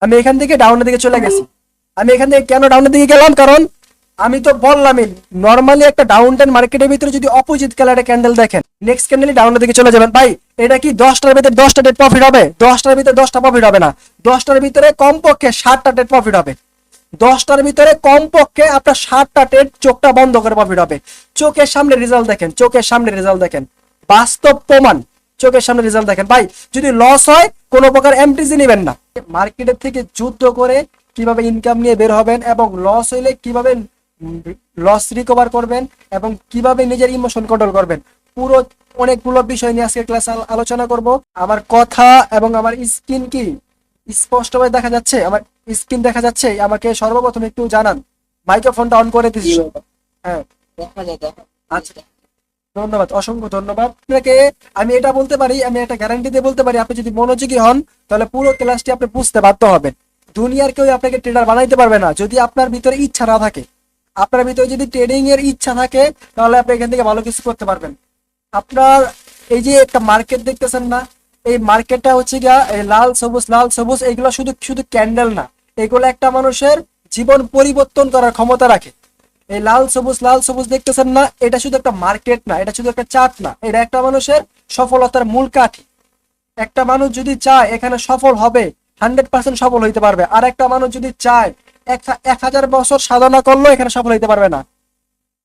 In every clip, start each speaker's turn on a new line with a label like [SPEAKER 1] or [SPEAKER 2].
[SPEAKER 1] আমি এখান থেকে ডাউনের দিকে চলে গেছি। আমি এখান থেকে কেন ডাউনের দিকে গেলাম, কারণ আমি তো বললামই নর্মালি একটা ডাউন টাউন মার্কেটের ভিতরে যদি অপোজিট কালারের ক্যান্ডেল দেখেন, নেক্সট ক্যান্ডেলই ডাউনের দিকে চলে যাবেন। ভাই এটা কি 10টার ভিতরে 10টা ডেট প্রফিট হবে? 10টার ভিতরে 10টা প্রফিট হবে না। 10টার ভিতরে কমপক্ষে 60টা ডেট প্রফিট হবে। 10টার ভিতরে কমপক্ষে আপনার 60টা ডেট চোখটা বন্ধ করে প্রফিট হবে। চোখের সামনে রেজাল্ট দেখেন, চোখের সামনে রেজাল্ট দেখেন, বাস্তব প্রমাণ, চোখের সামনে রেজাল্ট দেখেন। ভাই যদি লস হয় কোনো প্রকার এমটিসি নেবেন না। মার্কেটের থেকে যুদ্ধ করে কিভাবে ইনকাম নিয়ে বের হবেন এবং লস হইলে কিভাবে লস রিকভার করবেন এবং কিভাবে নিজের ইমোশন কন্ট্রোল করবেন, পুরো অনেকগুলো বিষয় নিয়ে আজকে ক্লাস আলোচনা করব। আমার কথা এবং আমার স্ক্রিন কি স্পষ্টভাবে দেখা যাচ্ছে? আমার স্ক্রিন দেখা যাচ্ছে? আমাকে সর্বপ্রথম একটু জানান। মাইক্রোফোনটা অন করে দিচ্ছি। হ্যাঁ, আচ্ছা, ধন্যবাদ, অসংখ্য ধন্যবাদ আপনাকে। আমি এটা বলতে পারি, আমি একটা গ্যারান্টি দিয়ে বলতে পারি, আপনি যদি মনোযোগী হন তাহলে পুরো ক্লাসটি আপনি বুঝতে বাধ্য হবেন। দুনিয়ার কেউ আপনাকে ট্রেডার বানাইতে পারবে না যদি আপনার ভিতরে ইচ্ছা না থাকে। আপনার ভিতরে যদি ট্রেডিং এর ইচ্ছা থাকে তাহলে আপনি এখান থেকে ভালো কিছু করতে পারবেন। আপনার এই যে একটা মার্কেট দেখতেছেন না, এই মার্কেটটা হচ্ছে গিয়া এই লাল সবুজ লাল সবুজ, এইগুলো শুধু শুধু ক্যান্ডেল না, এগুলো একটা মানুষের জীবন পরিবর্তন করার ক্ষমতা রাখে। এই লাল সবুজ দেখতেছেন না, এটা শুধু একটা মার্কেট না, এটা শুধু একটা চার্ট না, এটা একটা মানুষের সফলতার মূল কাঠি। একটা মানুষ যদি চায় এখানে সফল হবে, 100% সফল হইতে পারবে। আর একটা মানুষ যদি চায় 1000 বছর সাধনা করলেও এখানে সফল হইতে পারবে না।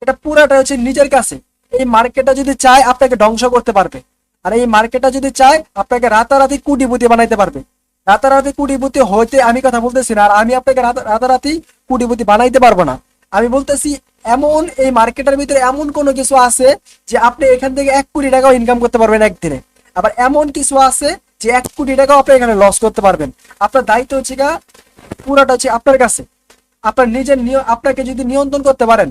[SPEAKER 1] এটা পুরাটা হচ্ছে নিজের কাছে। এই মার্কেটটা যদি চায় আপনাকে ধ্বংস করতে পারবে, আর এই মার্কেটটা যদি চায় আপনাকে রাতারাতি কোটিপতি বানাইতে পারবে। রাতারাতি কোটিপতি হইতে আমি কথা বলতেছি না, আর আমি আপনাকে রাতারাতি কোটিপতি বানাইতে পারবো না। আমি বলতেছি এমন এই মার্কেটের ভিতরে এমন কোনো কিছু আছে যে আপনি এখান থেকে 1 কোটি টাকাও ইনকাম করতে পারবেন একদিনে। আবার এমন কিছু আছে যে 1 কোটি টাকাও আপনি এখানে লস করতে পারবেন। আপনার দায়িত্ব হচ্ছে পুরাটা হচ্ছে আপনার কাছে। আপনার নিজের আপনাকে যদি নিয়ন্ত্রণ করতে পারেন,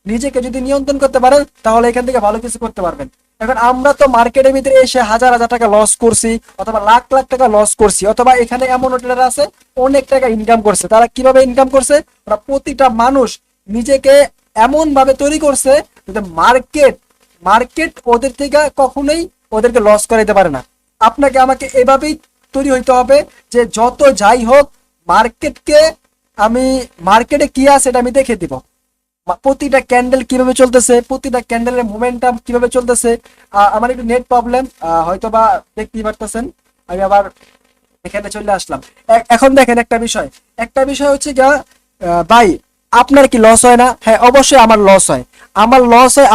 [SPEAKER 1] নিজেকে যদি নিয়ন্ত্রণ করতে পারেন তাহলে এখান থেকে ভালো কিছু করতে পারবেন। এখন আমরা তো মার্কেটের ভিতরে এসে হাজার হাজার টাকা লস করছি, অথবা লাখ লাখ টাকা লস করছি, অথবা এখানে এমন ট্রেডার আছে অনেক টাকা ইনকাম করছে। তারা কিভাবে ইনকাম করছে? ওরা প্রতিটা মানুষ নিজেকে এমন ভাবে তৈরি করছে যে মার্কেট মার্কেট ওদের থেকে কখনোই ওদেরকে লস করাইতে পারে না। আপনাকে আমাকে এভাবেই তৈরি হইতে হবে যে যত যাই হোক আমি মার্কেটে কি আছে এটা আমি দেখে দিব। প্রতিটা ক্যান্ডেল কিভাবে চলতেছে, প্রতিটা ক্যান্ডেলের মোমেন্টাম কিভাবে চলতেছে। আমার একটু নেট প্রবলেম, হয়তো বা দেখতেই পারতেছেন। আমি আবার এখানে চলে আসলাম। এখন দেখেন একটা বিষয় হচ্ছে ভাই আপনার কি লস হয় না? হ্যাঁ, অবশ্যই আমার লস হয়।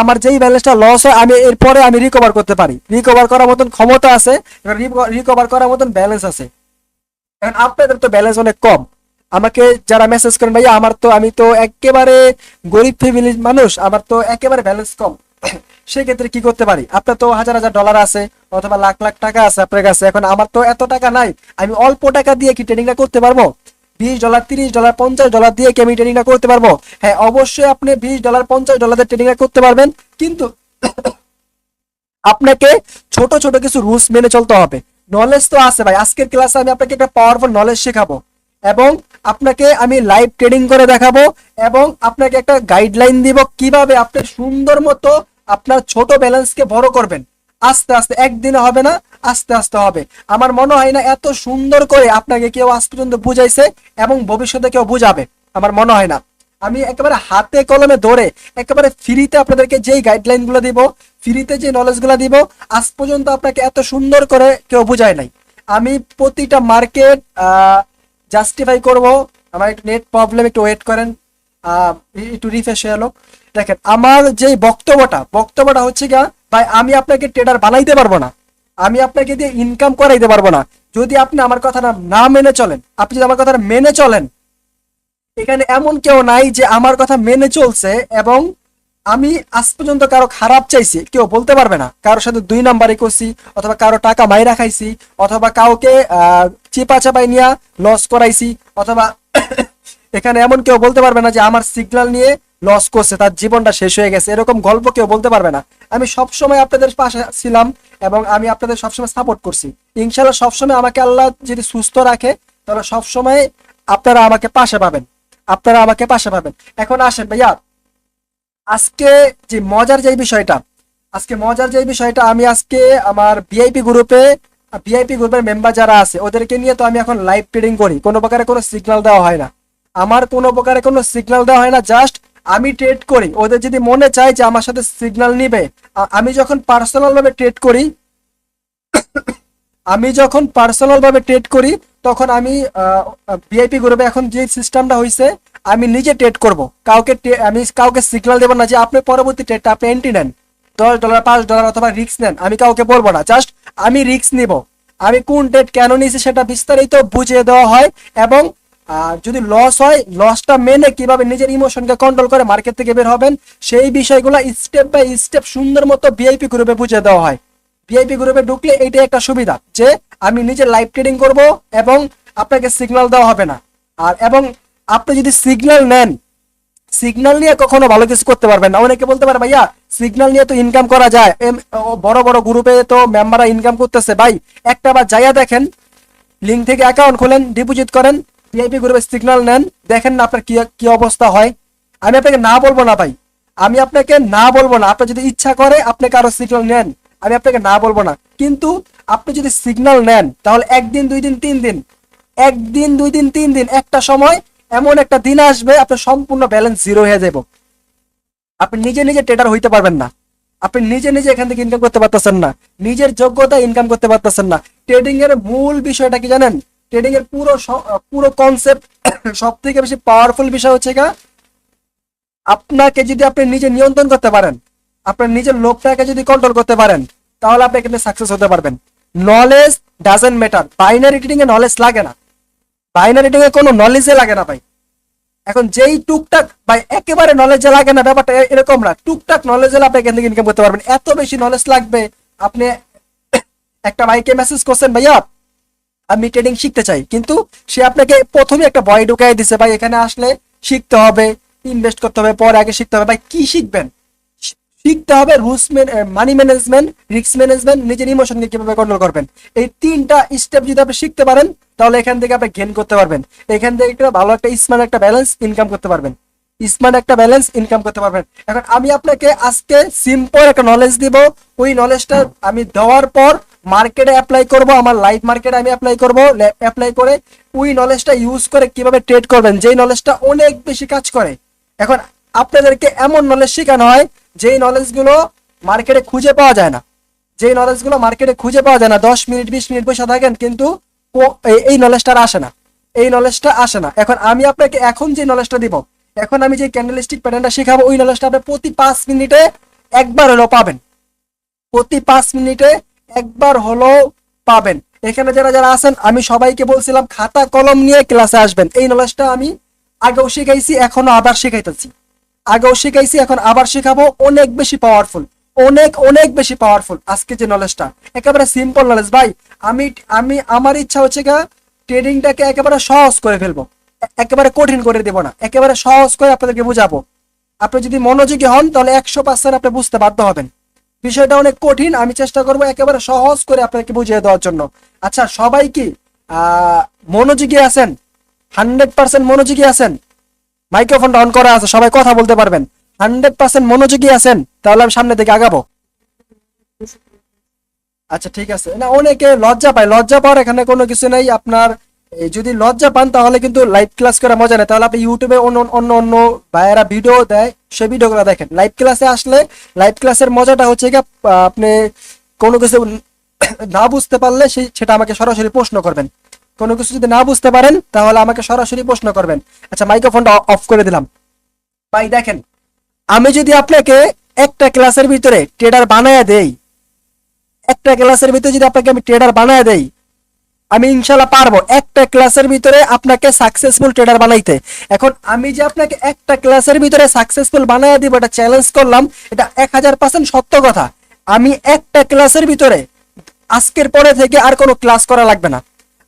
[SPEAKER 1] আমার যেই ব্যালেন্সটা লস হয় আমি এরপরে আমি রিকভার করতে পারি। রিকভার করার মতন ক্ষমতা আছে, রিকভার করার মতন ব্যালেন্স আছে। এখন আপনাদের তো ব্যালেন্স অনেক কম। আমাকে যারা মেসেজ করেন ভাইয়া আমি তো একেবারে গরিব ফ্যামিলির মানুষ, আমার তো একেবারে ব্যালেন্স কম, সেক্ষেত্রে কি করতে পারি? আপনার তো হাজার হাজার ডলার আছে অথবা লাখ লাখ টাকা আছে আপনার কাছে। এখন আমার তো এত টাকা নাই, আমি অল্প টাকা দিয়ে কি ট্রেডিংটা করতে পারবো? $20, $30, $50 দিয়ে কি আমি ট্রেডিংটা করতে পারবো? হ্যাঁ, অবশ্যই আপনি $20, $50 দিয়ে ট্রেডিংটা করতে পারবেন, কিন্তু আপনাকে ছোট ছোট কিছু রুলস মেনে চলতে হবে। নলেজ তো আছে ভাই, আজকের ক্লাসে আমি আপনাকে একটা পাওয়ারফুল নলেজ শেখাবো এবং আপনাকে আমি লাইভ ট্রেডিং করে দেখাবো এবং আপনাকে একটা গাইডলাইন দিব কিভাবে আপনি সুন্দর মতো আপনার ছোট ব্যালেন্সকে বড় করবেন। আস্তে আস্তে, একদিনে হবে না, আস্তে আস্তে হবে। আমার মনে হয় না এত সুন্দর করে আপনাকে কেউ আজ পর্যন্ত বুঝাইছে এবং ভবিষ্যতে কেউ বুঝাবে, আমার মনে হয় না। আমি একেবারে হাতে কলমে ধরে একেবারে ফ্রিতে আপনাদেরকে যেই গাইডলাইন গুলো দিব, ফ্রিতে যে নলেজ গুলো দিব, আজ পর্যন্ত আপনাকে এত সুন্দর করে কেউ বুঝায় নাই। আমি প্রতিটা মার্কেট জাস্টিফাই করব। আমার একটু নেট প্রবলেম, একটু ওয়েট করেন, একটু রিফ্রেশ হয়ে এলো। দেখেন আমার যে বক্তব্যটা হচ্ছে ভাই আমি আপনাকে ট্রেডার বানাইতে পারবো না, আমি আপনাকে দিয়ে ইনকাম করাইতে পারবো না যদি আপনি আমার কথা না মেনে চলেন। আপনি যদি আমার কথা মেনে চলেন, এখানে এমন কেউ নাই যে আমার কথা মেনে চলছে এবং আমি আজ পর্যন্ত কারো খারাপ চাইছি কেউ বলতে পারবে না। কারোর সাথে 2 নাম্বারই করছি, অথবা কারো টাকা মাইরা খাইছি, অথবা কাউকে চিপা চাপাই নিয়ে লস করাইছি, অথবা এখানে এমন কেউ বলতে পারবে না যে আমার সিগন্যাল নিয়ে লস করছে, তার জীবনটা শেষ হয়ে গেছে, এরকম গল্প কেউ বলতে পারবে না। আমি সবসময় আপনাদের পাশে ছিলাম এবং আমি আপনাদের সবসময় সাপোর্ট করছি। ইনশাল্লাহ সবসময় আমাকে আল্লাহ যদি সুস্থ রাখে তাহলে সবসময় আপনারা আমাকে পাশে পাবেন। এখন আসেন ভাইয়া, আজকে মজার যে বিষয়টা আমি আজকে আমার ভিআইপি গ্রুপে ভিআইপি গ্রুপের মেম্বার যারা আছে ওদেরকে নিয়ে তো আমি এখন লাইভ ট্রেডিং করি, কোনো প্রকারে কোনো সিগন্যাল দেওয়া হয় না, আমার কোনো প্রকারে কোনো সিগন্যাল দেওয়া হয় না, জাস্ট আমি ট্রেড করি। ওদের যদি মনে চায় যে আমার সাথে সিগন্যাল নিবে, আমি যখন পার্সোনাল ভাবে ট্রেড করি, তখন আমি ভিআইপি গ্রুপে এখন যে সিস্টেমটা হয়েছে, আমি নিজে ট্রেড করব, আমি কাউকে সিগন্যাল দেবো না যে আপনি পরবর্তী ট্রেডটা আপনি এন্ট্রি নেন, $10 $5 অথবা রিস্ক নেন, আমি কাউকে বলবো না, জাস্ট আমি রিস্ক নিব, আমি কোন ট্রেড কেন নিয়েছি সেটা বিস্তারিত বুঝিয়ে দেওয়া হয়, এবং যদি লস হয় লসটা মেনে কিভাবে নিজের ইমোশনকে কন্ট্রোল করে মার্কেট থেকে বের হবেন সেই বিষয়গুলো স্টেপ বাই স্টেপ সুন্দর মতো ভিআইপি গ্রুপে বুঝিয়ে দেওয়া হয়। ভিআইপি গ্রুপে ঢুকলে এইটাই একটা সুবিধা যে আমি নিজে লাইভ ট্রেডিং করব এবং আপনাকে সিগন্যাল দেওয়া হবে না। এবং আপনি যদি সিগন্যাল নেন, সিগন্যাল নিয়ে কখনো ভালো কিছু করতে পারবেন না। অনেকে বলতে পারে ভাইয়া সিগন্যাল নিয়ে তো ইনকাম করা যায়, বড় বড় গ্রুপে তো মেম্বাররা ইনকাম করতেছে। ভাই একটা বার যাইয়া দেখেন, লিঙ্ক থেকে অ্যাকাউন্ট খোলেন, ডিপোজিট করেন, ভিআইপি গ্রুপে সিগন্যাল নেন, দেখেন না আপনার কি অবস্থা হয়। আমি আপনাকে না বলবো না ভাই, আমি আপনাকে না বলবো না, আপনার যদি ইচ্ছা করে আপনি কারো সিগন্যাল নেন, আমি আপনাকে না বলবো না, কিন্তু আপনি যদি সিগন্যাল নেন তাহলে একদিন 2 দিন 3 দিন, একদিন 2 দিন 3 দিন, একটা সময় এমন একটা দিন আসবে আপনার সম্পূর্ণ ব্যালেন্স জিরো হয়ে যাবে, আপনি নিজে নিজে ট্রেডার হইতে পারবেন না, আপনি নিজে নিজে এখান থেকে ইনকাম করতে পারতেছেন না, নিজের যোগ্যতা ইনকাম করতে পারতেছেন না। ট্রেডিং এর মূল বিষয়টা কি জানেন? ট্রেডিং এর পুরো কনসেপ্ট সব থেকে বেশি পাওয়ারফুল বিষয় হচ্ছে আপনাকে যদি আপনি নিজে নিয়ন্ত্রণ করতে পারেন, আপনার নিজের লোকটাকে যদি কন্ট্রোল করতে পারেন, তাহলে আপনি এখানে সাকসেস হতে পারবেন। Knowledge doesn't matter, binary trading A knowledge লাগে না, বাইনারি ট্রেডিং এ কোনো নলেজই লাগে না ভাই। এখন যেই টুকটাক ভাই একেবারে নলেজে লাগে না, ব্যাপারটা এরকম না, টুকটাক নলেজ হলে আপনি এখান থেকে ইনকাম করতে পারবেন। এত বেশি নলেজ লাগবে, আপনি একটা ভাইকে মেসেজ করছেন ভাইয়া আমি ট্রেডিং শিখতে চাই, কিন্তু সে আপনাকে প্রথমে একটা ভয় ঢুকাই দিছে ভাই এখানে আসলে শিখতে হবে, ইনভেস্ট করতে হবে, পরে আগে শিখতে হবে। ভাই কি শিখবেন? শিখতে হবে rules, money management, risk management, নিজের ইমোশনকে কিভাবে কন্ট্রোল করবেন। এই 3টা স্টেপ যদি আপনি শিখতে পারেন তাহলে এখান থেকে আপনি গেইন করতে পারবেন, এখান থেকে একটা ভালো একটা স্মার্ট একটা ব্যালেন্স ইনকাম করতে পারবেন, এখন আমি আপনাকে আজকে সিম্পল একটা নলেজ দিব, ওই নলেজটা আমি দেওয়ার পর মার্কেটে অ্যাপ্লাই করব, আমার লাইভ মার্কেটে আমি অ্যাপ্লাই করব, অ্যাপ্লাই করে ওই নলেজটা ইউজ করে কিভাবে ট্রেড করবেন, যেই নলেজটা অনেক বেশি কাজ করে। এখন আপনাদেরকে এমন নলেজ শেখানো হয় যেই নলেজগুলো মার্কেটে খুঁজে পাওয়া যায় না, 10 মিনিট 20 মিনিট বসে থাকেন কিন্তু এই নলেজটা আসে না। এখন আমি আপনাকে এখন যে নলেজটা দিব, এখন আমি যে ক্যান্ডেলস্টিক প্যাটার্নটা শেখাবো, ওই নলেজটা আপনি প্রতি 5 মিনিটে একবার হলো পাবেন, এখানে যারা আছেন আমি সবাইকে বলছিলাম খাতা কলম নিয়ে ক্লাসে আসবেন। এই নলেজটা আমি আগেও শিখাইছি, এখন আবার শেখাবো, অনেক বেশি পাওয়ারফুল, অনেক বেশি পাওয়ারফুল। আজকে যে নলেজটা একেবারে সিম্পল নলেজ ভাই, আমার ইচ্ছা হচ্ছে ট্রেডিংটাকে একেবারে সহজ করে ফেলবো, একেবারে কঠিন করে দেবো না, একেবারে সহজ করে আপনাদেরকে বুঝাবো। আপনি যদি মনোযোগী হন তাহলে 100% আপনি বুঝতে বাধ্য হবেন। বিষয়টা অনেক কঠিন, আমি চেষ্টা করবো একেবারে সহজ করে আপনাকে বুঝিয়ে দেওয়ার জন্য। আচ্ছা সবাই কি মনোযোগী আছেন? 100% মনোযোগী আছেন? মাইক্রোফোনটা অন করা আছে, সবাই কথা বলতে পারবেন। 100% মনোযোগী আছেন? তাহলে আমি সামনে দিকে আগাবো। আচ্ছা ঠিক আছে। না অনেকে লজ্জা পাওয়ার এখানে কোনো কিছু নেই। আপনার যদি লজ্জা পান তাহলে কিন্তু লাইভ ক্লাস করা মজা নেই, তাহলে আপনি ইউটিউবে অন্য ভাইয়েরা ভিডিও দেয়, সেই ভিডিওগুলো দেখেন। লাইভ ক্লাসে আসলে লাইভ ক্লাসের মজাটা হচ্ছে কি আপনি কোনো কিছু না বুঝতে পারলে সেটা আমাকে সরাসরি প্রশ্ন করবেন, কোনো কিছু যদি না বুঝতে পারেন তাহলে আমাকে সরাসরি প্রশ্ন করবেন। আচ্ছা মাইক্রোফোনটা অফ করে দিলাম। ভাই দেখেন, আমি যদি আপনাকে একটা ক্লাসের ভিতরে ট্রেডার বানায় দেই, আমি ইনশাল্লাহ পারবো একটা ক্লাসের ভিতরে আপনাকে সাকসেসফুল ট্রেডার বানাইতে। এখন আমি যে আপনাকে একটা ক্লাসের ভিতরে সাকসেসফুল বানায় দিব, এটা চ্যালেঞ্জ করলাম, এটা 1000% সত্য কথা। আমি একটা ক্লাসের ভিতরে আজকের পরে থেকে আর কোনো ক্লাস করা লাগবে না,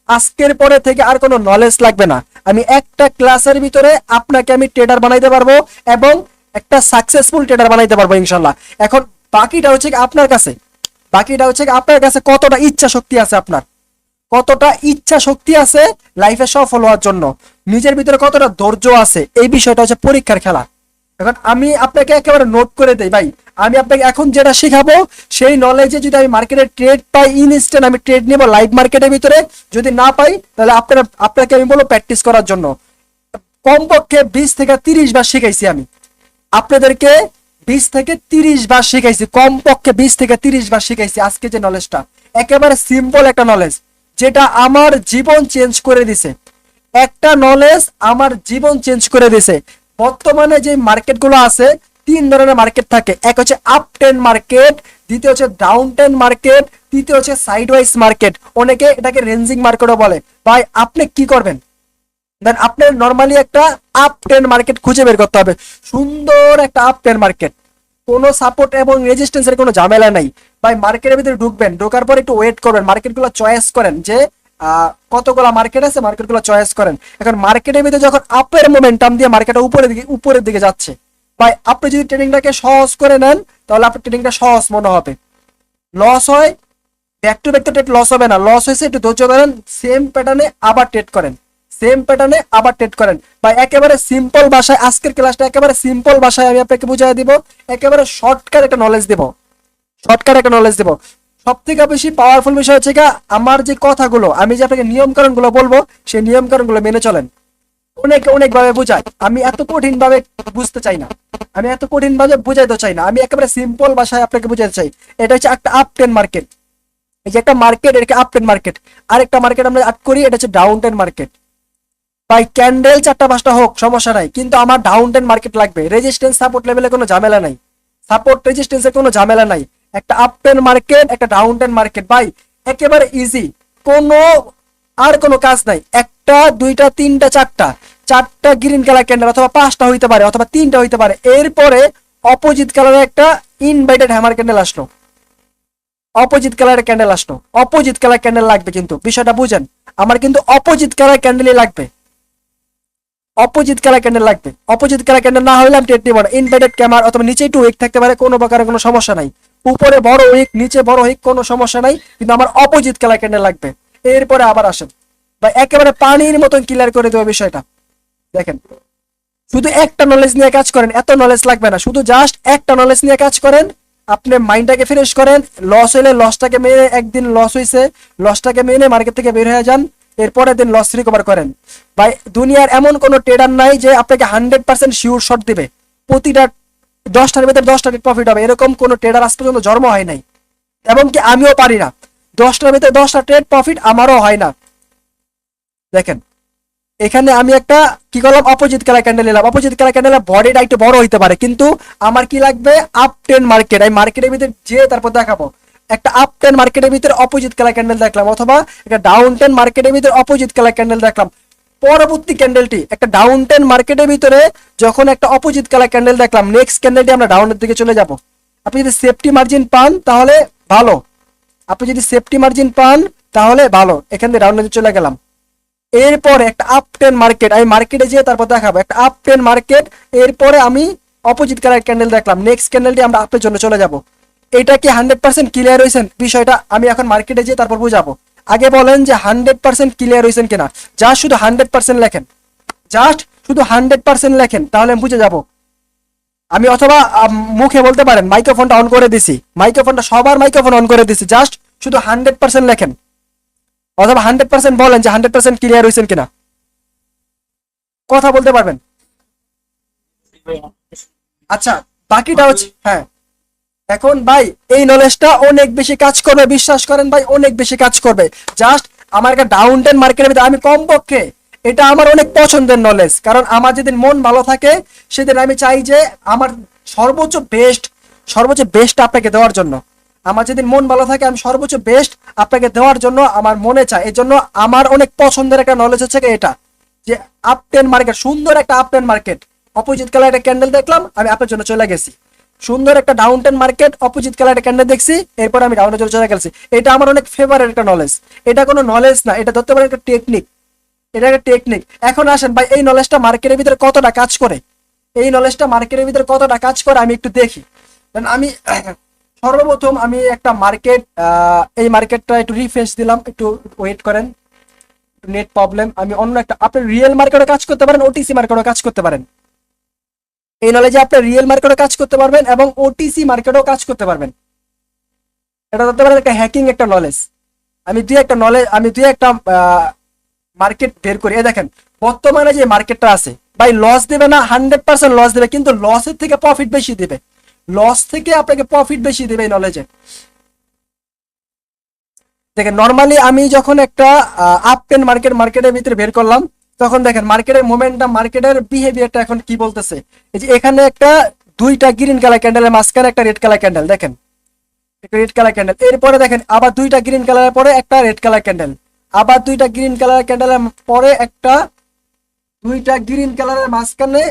[SPEAKER 1] আজকের পরে থেকে আর কোনো নলেজ লাগবে না। আমি একটা ক্লাসের ভিতরে আপনাকে আমি ট্রেডার বানাইতে পারবো এবং একটা সাকসেসফুল ট্রেডার বানাইতে পারবো ইনশাল্লাহ। এখন বাকিটা হচ্ছে আপনার কাছে কতটা ইচ্ছা শক্তি আছে লাইফে সফল হওয়ার জন্য, নিজের ভিতরে কতটা ধৈর্য আছে, এই বিষয়টা হচ্ছে পরীক্ষার খেলা। এখন আমি আপনাকে একেবারে নোট করে দেই ভাই, আমি আপনাকে এখন যেটা শেখাবো সেই নলেজে যদি আমি মার্কেটে ট্রেড পাই, ইনস্ট্যান্ট আমি ট্রেড নেবো লাইভ মার্কেটের ভিতরে। যদি না পাই তাহলে আপনাকে আমি বলবো প্র্যাকটিস করার জন্য। কমপক্ষে 20 থেকে 30 বার শিখাইছি আমি আপনাদেরকে, 20 থেকে 30 বার শিখাইছি, কমপক্ষে 20 থেকে 30 বার শিখাইছি আজকে যে নলেজটা। একেবারে সিম্পল একটা নলেজ যেটা আমার জীবন চেঞ্জ করে দিছে। একটা নলেজ আমার জীবন চেঞ্জ করে দিছে। বর্তমানে যে মার্কেটগুলো আছে, 3 ধরনের মার্কেট থাকে। এক হচ্ছে আপ ট্রেন্ড মার্কেট, দ্বিতীয় হচ্ছে ডাউন ট্রেন্ড মার্কেট, তৃতীয় হচ্ছে সাইডওয়াইজ মার্কেট। অনেকে এটাকে রেঞ্জিং মার্কেটও বলে। ভাই আপনি কি করবেন, দেন আপনার নর্মালি একটা আপ ট্রেন্ড মার্কেট খুঁজে বের করতে হবে, সুন্দর একটা আপ ট্রেন্ড মার্কেট, কোনো সাপোর্ট এবং রেজিস্ট্যান্সের কোনো ঝামেলা নাই। ভাই মার্কেটের ভিতরে ঢুকবেন, ঢোকার পর একটু ওয়েট করবেন, মার্কেটগুলো চয়েস করেন যে কতগুলো মার্কেট আছে, মার্কেটগুলো চয়েস করেন। এখন মার্কেটের ভিতরে যখন আপের মোমেন্টাম দিয়ে মার্কেটটা উপরের দিকে যাচ্ছে, ভাই আপনি যদি ট্রেডিংটাকে সহজ করে নেন তাহলে আপনার ট্রেডিংটা সহজ মনে হবে। লস হয়, ব্যাক টু ব্যাক তো ট্রেড লস হবে না, লস হয়েছে একটু ধৈর্য ধরেন, সেম প্যাটার্নে আবার ট্রেড করেন, সেম প্যাটার্নে আবার ট্রেড করেন। বা একেবারে সিম্পল ভাষায় আজকের ক্লাসটা একেবারে সিম্পল ভাষায় আমি আপনাকে বুঝিয়ে দিব, একেবারে শর্টকাট একটা নলেজ দেব, শর্টকাট একটা নলেজ দেব। সব থেকে বেশি পাওয়ারফুল বিষয় হচ্ছে আমার যে কথাগুলো, আমি যে আপনাকে নিয়মকানুন গুলো বলবো, সেই নিয়মকানুন গুলো মেনে চলেন। অনেকে অনেক ভাবে বুঝায়, আমি এত কঠিন ভাবে বুঝতে চাই না, আমি এত কঠিন ভাবে বুঝাইতে চাই না, আমি একেবারে সিম্পল ভাষায় আপনাকে বুঝাতে চাই। এটা হচ্ছে একটা আপ ট্রেন্ড মার্কেট, এই যে একটা মার্কেট, এটাকে আপ ট্রেন্ড মার্কেট। আরেকটা মার্কেট আমরা আট করি, এটা হচ্ছে ডাউন ট্রেন্ড মার্কেট। ভাই ক্যান্ডেল 4টা 5টা হোক সমস্যা নাই, কিন্তু আমার ডাউন ট্রেন্ড মার্কেট লাগবে। রেজিস্ট্যান্স সাপোর্ট লেভেলে কোনো ঝামেলা নাই, সাপোর্ট রেজিস্ট্যান্সের কোনো ঝামেলা নাই। একটা আপ ট্রেন্ড মার্কেট, একটা ডাউন ট্রেন্ড মার্কেট, ভাই একেবারে ইজি, কোনো আর কোনো কাজ নাই। 1টা 2টা 3টা 4টা, 4টা গ্রিন কালার ক্যান্ডেল অথবা 5টা হইতে পারে অথবা 3টা হইতে পারে, এরপরে অপোজিট কালারের একটা ইনভাইটেড হ্যামার ক্যান্ডেল আসলো, অপোজিট কালারের ক্যান্ডেল আসলো, অপোজিট কালার ক্যান্ডেল লাগবে, কিন্তু বিষয়টা বুঝেন, আমার কিন্তু অপোজিট কালার ক্যান্ডেলই লাগবে, অপোজিট কালার ক্যান্ডেল লাগবে। অপোজিট কালার ক্যান্ডেল না হলে আমি ট্রেড নিব না। ইনভার্টেড ক্যামার অথবা নিচে একটু উইক থাকতে পারে, কোনো প্রকারের কোনো সমস্যা নাই, উপরে বড় উইক নিচে বড় উইক কোনো সমস্যা নাই, কিন্তু আমার অপোজিট কালার ক্যান্ডেল লাগবে। এরপরে আবার আসেন বা একেবারে পানির মতন ক্লিয়ার করে দেবো বিষয়টা। দেখেন, শুধু একটা নলেজ নিয়ে কাজ করেন, এত নলেজ লাগবে না, শুধু জাস্ট একটা নলেজ নিয়ে কাজ করেন। আপনি মাইন্ডটাকে ফ্রেশ করেন, লস হইলে লসটাকে মেনে, একদিন লস হয়েছে লসটাকে মেনে মার্কেট থেকে বের হয়ে যান, এরপরে দিন লস রিকভার করেন। ভাই দুনিয়ার এমন কোনো ট্রেডার নাই যে আপনাকে 100% শিওর শট দিবে, প্রতিটা 10টার ভিতরে 10টা প্রফিট হবে, এরকম কোনো ট্রেডার আজ পর্যন্ত জন্ম হয় নাই, এবং কি আমিও পারি না। 10টার ভিতরে 10টা ট্রেড প্রফিট আমারও হয় না। দেখেন এখানে আমি একটা কি করলাম, অপোজিট কালার ক্যান্ডেল নিলাম। অপোজিট কালার ক্যান্ডেলের বডিটা একটু বড় হইতে পারে, কিন্তু আমার কি লাগবে, আপ ট্রেন্ড মার্কেট। এই মার্কেটের ভিতরে যে তারপর দেখাবো একটা আপ ট্রেন্ড মার্কেটের ভিতরে অপোজিট কালার ক্যান্ডেল দেখলাম, অথবা একটা ডাউন ট্রেন্ড মার্কেটের ভিতরে অপোজিট কালার ক্যান্ডেল দেখলাম। পরবর্তী ক্যান্ডেলটি একটা ডাউন ট্রেন্ড মার্কেটের ভিতরে যখন একটা অপোজিট কালার ক্যান্ডেল দেখলাম, নেক্সট ক্যান্ডেলটি আমরা ডাউনের দিকে চলে যাব। আপনি যদি সেফটি মার্জিন পান তাহলে ভালো, আপনি যদি সেফটি মার্জিন পান তাহলে ভালো। এখান থেকে ডাউনের দিকে চলে গেলাম। এরপরে একটা আপ ট্রেন্ড মার্কেট, আমি মার্কেটে যেয়ে তারপর দেখাবো একটা আপ ট্রেন্ড মার্কেট। এরপরে আমি অপোজিট কালার ক্যান্ডেল দেখলাম, নেক্সট ক্যান্ডেলটি আমরা আপের জন্য চলে যাব। এটা কি 100% ক্লিয়ার হয়েছেন বিষয়টা? আমি এখন মার্কেটে যেয়ে তারপর বুঝাবো। আগে বলেন যে 100% ক্লিয়ার হয়েছেন কিনা। জাস্ট শুধু 100% লেখেন, জাস্ট শুধু 100% লেখেন, তাহলে আমি বুঝে যাব। আমি অথবা মুখে বলতে পারেন, মাইক্রোফোনটা অন করে দিছি, মাইক্রোফোনটা সবার মাইক্রোফোন অন করে দিছি, জাস্ট শুধু 100% লেখেন, অথবা 100% বলেন যে 100% ক্লিয়ার হয়েছেন কিনা, কথা বলতে পারবেন। আচ্ছা বাকিটা হচ্ছে, হ্যাঁ এখন ভাই এই নলেজটা অনেক বেশি কাজ করবে, বিশ্বাস করেন ভাই অনেক বেশি কাজ করবে। জাস্ট আমার একটা ডাউন ট্রেন্ড মার্কেটের ভিতরে আমি কমপক্ষে, এটা আমার অনেক পছন্দের নলেজ, কারণ আমার যেদিন মন ভালো থাকে সেদিন আমি চাই যে আমার সর্বোচ্চ বেস্ট আপনাকে দেওয়ার জন্য। আমার যেদিন মন ভালো থাকে আমি সর্বোচ্চ বেস্ট আপনাকে দেওয়ার জন্য আমার মনে চায়। এই জন্য আমার অনেক পছন্দের একটা নলেজ হচ্ছে এটা, যে আপ ট্রেন্ড মার্কেট, সুন্দর একটা up trend market, opposite colour একটা ক্যান্ডেল দেখলাম, আমি আপনার জন্য চলে গেছি। সুন্দর একটা down trend market, opposite colour একটা ক্যান্ডেল দেখছি, এরপর আমি ডাউনের জন্য চলে গেছি। এটা আমার অনেক ফেভারিট একটা নলেজ। এটা কোনো নলেজ না, এটা ধরতে পারেন একটা টেকনিক, এটা একটা টেকনিক। এখন আসেন ভাই এই নলেজটা মার্কেটের ভিতরে কতটা কাজ করে, এই নলেজটা মার্কেটের ভিতরে কতটা কাজ করে আমি একটু দেখি। আমি সর্বপ্রথম আমি একটা মার্কেট, এই মার্কেটটা একটু রিফ্রেশ দিলাম, একটু ওয়েট করেন, নেট প্রবলেম। আমি অন্য একটা, আপনি রিয়েল মার্কেটে কাজ করতে পারেন, ওটিসি মার্কেটে কাজ করতে পারেন। এই নলেজে আপনি রিয়েল মার্কেটও কাজ করতে পারবেন এবং ওটিসি মার্কেটও কাজ করতে পারবেন। এটা ধরতে পারেন একটা হ্যাকিং একটা নলেজ। আমি দুই একটা মার্কেট বের করি। দেখেন বর্তমানে যে মার্কেটটা আছে ভাই, লস দেবে না, 100% লস দেবে, কিন্তু লসের থেকে প্রফিট বেশি দেবে। লস থেকে আপনাকে প্রফিট বেশি দেবে এই নলেজে। দেখেন নর্মালি আমি যখন একটা আপ ট্রেন্ড মার্কেটের ভিতরে বের করলাম, তখন দেখেন মার্কেটের মোমেন্টাম, মার্কেটের বিহেভিয়ারটা এখন কি বলতেছে। এই যে এখানে একটা দুইটা গ্রিন কালার ক্যান্ডেলের মাঝখানে একটা রেড কালার ক্যান্ডেল, দেখেন একটা রেড কালার ক্যান্ডেল, এরপরে দেখেন আবার দুইটা গ্রিন কালারের পরে একটা রেড কালার ক্যান্ডেল, আবার দুইটা গ্রিন কালার ক্যান্ডেলের পরে একটা, দুইটা গ্রিন কালারের মাঝখানে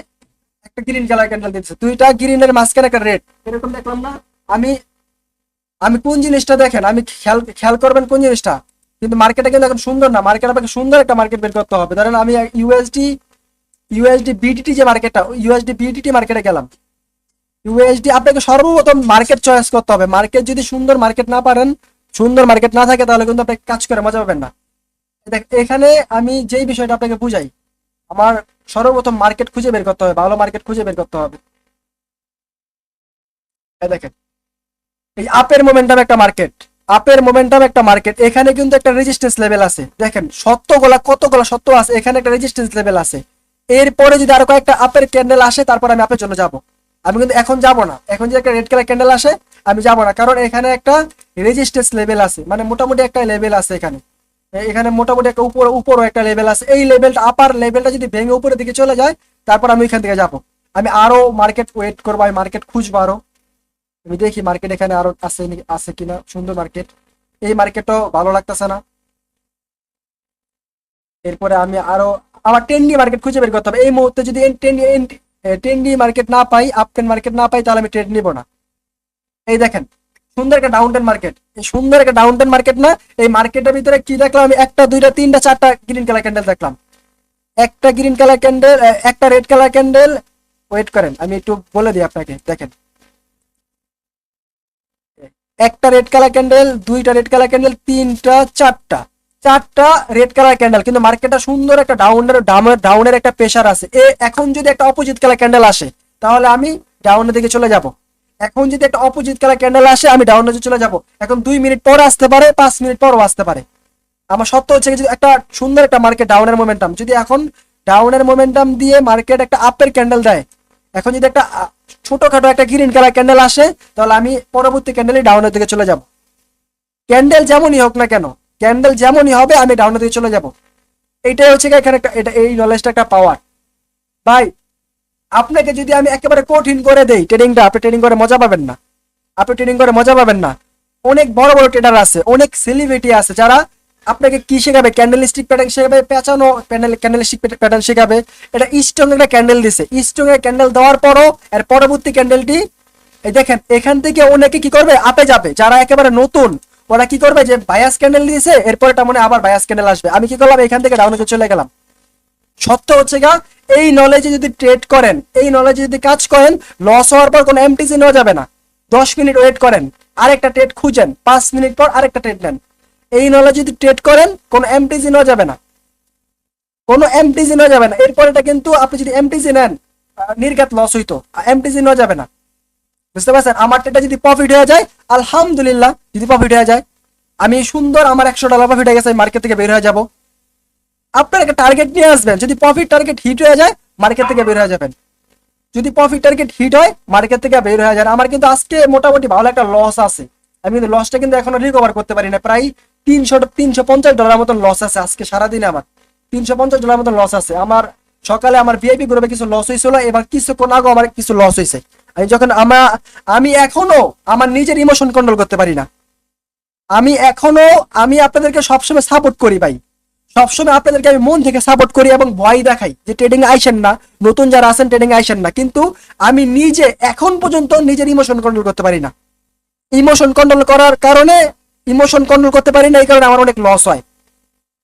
[SPEAKER 1] একটা গ্রিন কালার ক্যান্ডেল দিচ্ছে, দুইটা গ্রিনের মাঝখানে একটা রেড, এরকম দেখলাম না। আমি আমি কোন জিনিসটা দেখেন, আমি খেয়াল খেয়াল করবেন কোন জিনিসটা, কিন্তু মার্কেটে কিন্তু এখন সুন্দর না, মার্কেট আপনাকে সুন্দর একটা মার্কেট বের করতে হবে। ধরেন আমি ইউএসডি বিডিটি যে মার্কেটটা, ইউএসডি বিডিটি মার্কেটে গেলাম। ইউএসডি আপনাকে সর্বপ্রথম মার্কেট চয়েস করতে হবে। মার্কেট যদি সুন্দর মার্কেট না পারেন, সুন্দর মার্কেট না থাকে, তাহলে কিন্তু আপনি কাজ করে মজা পাবেন না। দেখ এখানে আমি যেই বিষয়টা আপনাকে বুঝাই, আমার সর্বপ্রথম মার্কেট খুঁজে বের করতে হবে, ভালো মার্কেট খুঁজে বের করতে হবে। দেখেন এই আপের মোমেন্টাম একটা মার্কেট, আপের মোমেন্টাম একটা মার্কেট, এখানে কিন্তু একটা রেজিস্ট্যান্স লেভেল আছে। দেখেন কতগুলা সত্য আছে, এখানে একটা রেজিস্ট্যান্স লেভেল আছে। এরপরে যদি আরো কয়েকটা আপের ক্যান্ডেল আসে, তারপর আমি আপের জন্য যাব। আমি কিন্তু এখন যাব না, এখন যদি একটা রেড কালার ক্যান্ডেল আসে আমি যাব না, কারণ এখানে একটা রেজিস্ট্যান্স লেভেল আছে, মানে মোটামুটি একটা লেভেল আছে এখানে। এখানে মোটামুটি একটা উপরও একটা লেভেল আছে। এই লেভেলটা, আপার লেভেলটা যদি ভেঙে উপরের দিকে চলে যায়, তারপর আমি এখান থেকে যাব। আমি আরো মার্কেট ওয়েট করবো, আমি মার্কেট খুঁজবো আরো। আমি দেখি মার্কেট এখানে আরো আছে কিনা, সুন্দর মার্কেট। এই মার্কেটও ভালো লাগতেছে না। এরপরে আমি আরো আমার টেন্ডি মার্কেট খুঁজে বের করতে হবে। এই মুহূর্তে যদি টেন্ডি মার্কেট না পাই, আপ ট্রেন্ড মার্কেট না পাই, তাহলে আমি ট্রেড নিব না। এই দেখেন সুন্দর একটা ডাউন ট্রেন্ড মার্কেট, এই সুন্দর একটা ডাউন ট্রেন্ড মার্কেট না, এই মার্কেটের ভিতরে কি দেখলাম আমি, একটা দুইটা তিনটা চারটা গ্রিন কালার ক্যান্ডেল দেখলাম। একটা গ্রিন কালার ক্যান্ডেল, একটা রেড কালার ক্যান্ডেল। ওয়েট করেন আমি একটু বলে দিই আপনাকে। দেখেন একটা রেড কালার ক্যান্ডেল, দুইটা রেড কালার ক্যান্ডেল, তিনটা, চারটা রেড কালার ক্যান্ডেল, কিন্তু মার্কেটটা সুন্দর একটা ডাউনের একটা প্রেসার আছে। এখন যদি একটা অপোজিট কালার ক্যান্ডেল আসে, তাহলে আমি ডাউনের দিকে চলে যাব। এখন যদি একটা অপোজিট কালার ক্যান্ডেল আসে, আমি ডাউনের দিকে চলে যাব। এখন 2 মিনিট পরে আসতে পারে, 5 মিনিট পরও আসতে পারে। আমার সত্য হচ্ছে যদি একটা সুন্দর একটা মার্কেট ডাউনের মোমেন্টাম, যদি এখন ডাউনের মোমেন্টাম দিয়ে মার্কেট একটা আপের ক্যান্ডেল দেয়, এখন যদি একটা ছোটখাটো একটা গ্রিন কালার ক্যান্ডেল আসে, তাহলে আমি পরবর্তী ক্যান্ডেলই ডাউনের দিকে চলে যাব। ক্যান্ডেল যেমনই হোক না কেন, ক্যান্ডেল যেমনই হবে, আমি ডাউনের দিকে চলে যাব। এইটাই হচ্ছে এখানে এটা, এই নলেজটা একটা পাওয়ার। ভাই আপনাকে যদি আমি একেবারে কঠিন করে দেই ট্রেডিংটা, আপনি ট্রেডিং করে মজা পাবেন না। আপনি ট্রেডিং করে মজা পাবেন না। অনেক বড় বড় ট্রেডার আছে, অনেক সেলিব্রিটি আছে, যারা আপনাকে কি শেখাবে, ক্যান্ডেল স্টিক প্যাটার্ন শেখাবে, পেঁচানো ক্যান্ডেল স্টিক প্যাটার্ন শেখাবে। এটা স্ট্রং একটা ক্যান্ডেল দিছে, স্ট্রং এর ক্যান্ডেল দেওয়ার পরও এর পরবর্তী ক্যান্ডেলটি, এই দেখেন এখান থেকে অনেকে কি করবে, আপে যাবে। যারা একেবারে নতুন, ওরা কি করবে, যে বায়াস ক্যান্ডেল দিয়েছে, এরপর এটা মনে আবার বায়াস ক্যান্ডেল আসবে, আমি কি করলাম, এখান থেকে ডাউনে চলে গেলাম। সত্য হচ্ছে গা, এই নলেজে যদি ট্রেড করেন, এই নলেজে যদি কাজ করেন, লস হওয়ার পর কোনো এমটিসি নেওয়া যাবে না। 10 মিনিট ওয়েট করেন, আরেকটা ট্রেড খুঁজেন, 5 মিনিট পর আরেকটা ট্রেড নেন। এই নলেজ যদি ট্রেড করেন, কোনো এমটিসি নেওয়া যাবে না, কোনো এমটিসি নেওয়া যাবে না। এরপর এটা কিন্তু আপনি যদি এমটিসি নেন, নির্ঘাত লস হইতো, এমটিসি নেওয়া যাবে না। বুঝতে পারছেন? আমার ট্রেডটা যদি প্রফিট হয়ে যায়, আলহামদুলিল্লাহ, যদি প্রফিট হয়ে যায়, আমি সুন্দর, আমার $100 প্রফিট হয়ে গেছে, আমি মার্কেট থেকে বের হয়ে যাব। আপনার একটা টার্গেট নিয়ে আসবেন, যদি প্রফিট টার্গেট হিট হয়ে যায়, মার্কেট থেকে বের হয়ে যাবেন। যদি প্রফিট টার্গেট হিট হয়, মার্কেট থেকে বের হয়ে যায়। আমার কিন্তু আজকে মোটামুটি ভালো একটা লস আছে, আমি কিন্তু লসটা কিন্তু এখনো রিকভার করতে পারি না। প্রায় $350 মতন লস আছে আজকে সারাদিনে। আমার $350 মতন লস আছে। আমার সকালে আমার ভিআইপি গ্রুপে কিছু লস হয়েছিল, এবার কিছুক্ষণ আগে আমার কিছু লস হয়েছে। আমি এখনো আমার নিজের ইমোশন কন্ট্রোল করতে পারি না। আমি আপনাদেরকে সবসময় সাপোর্ট করি ভাই, সবসময় আপনাদেরকে আমি মন থেকে সাপোর্ট করি এবং ভয় দেখাই যে ট্রেডিং আইসেন না, নতুন যারা আছেন ট্রেডিং আইসেন না। কিন্তু আমি নিজে এখন পর্যন্ত নিজের ইমোশন কন্ট্রোল করতে পারি না। ইমোশন কন্ট্রোল করার কারণে, ইমোশন কন্ট্রোল করতে পারি না, এই কারণে আমার অনেক লস হয়।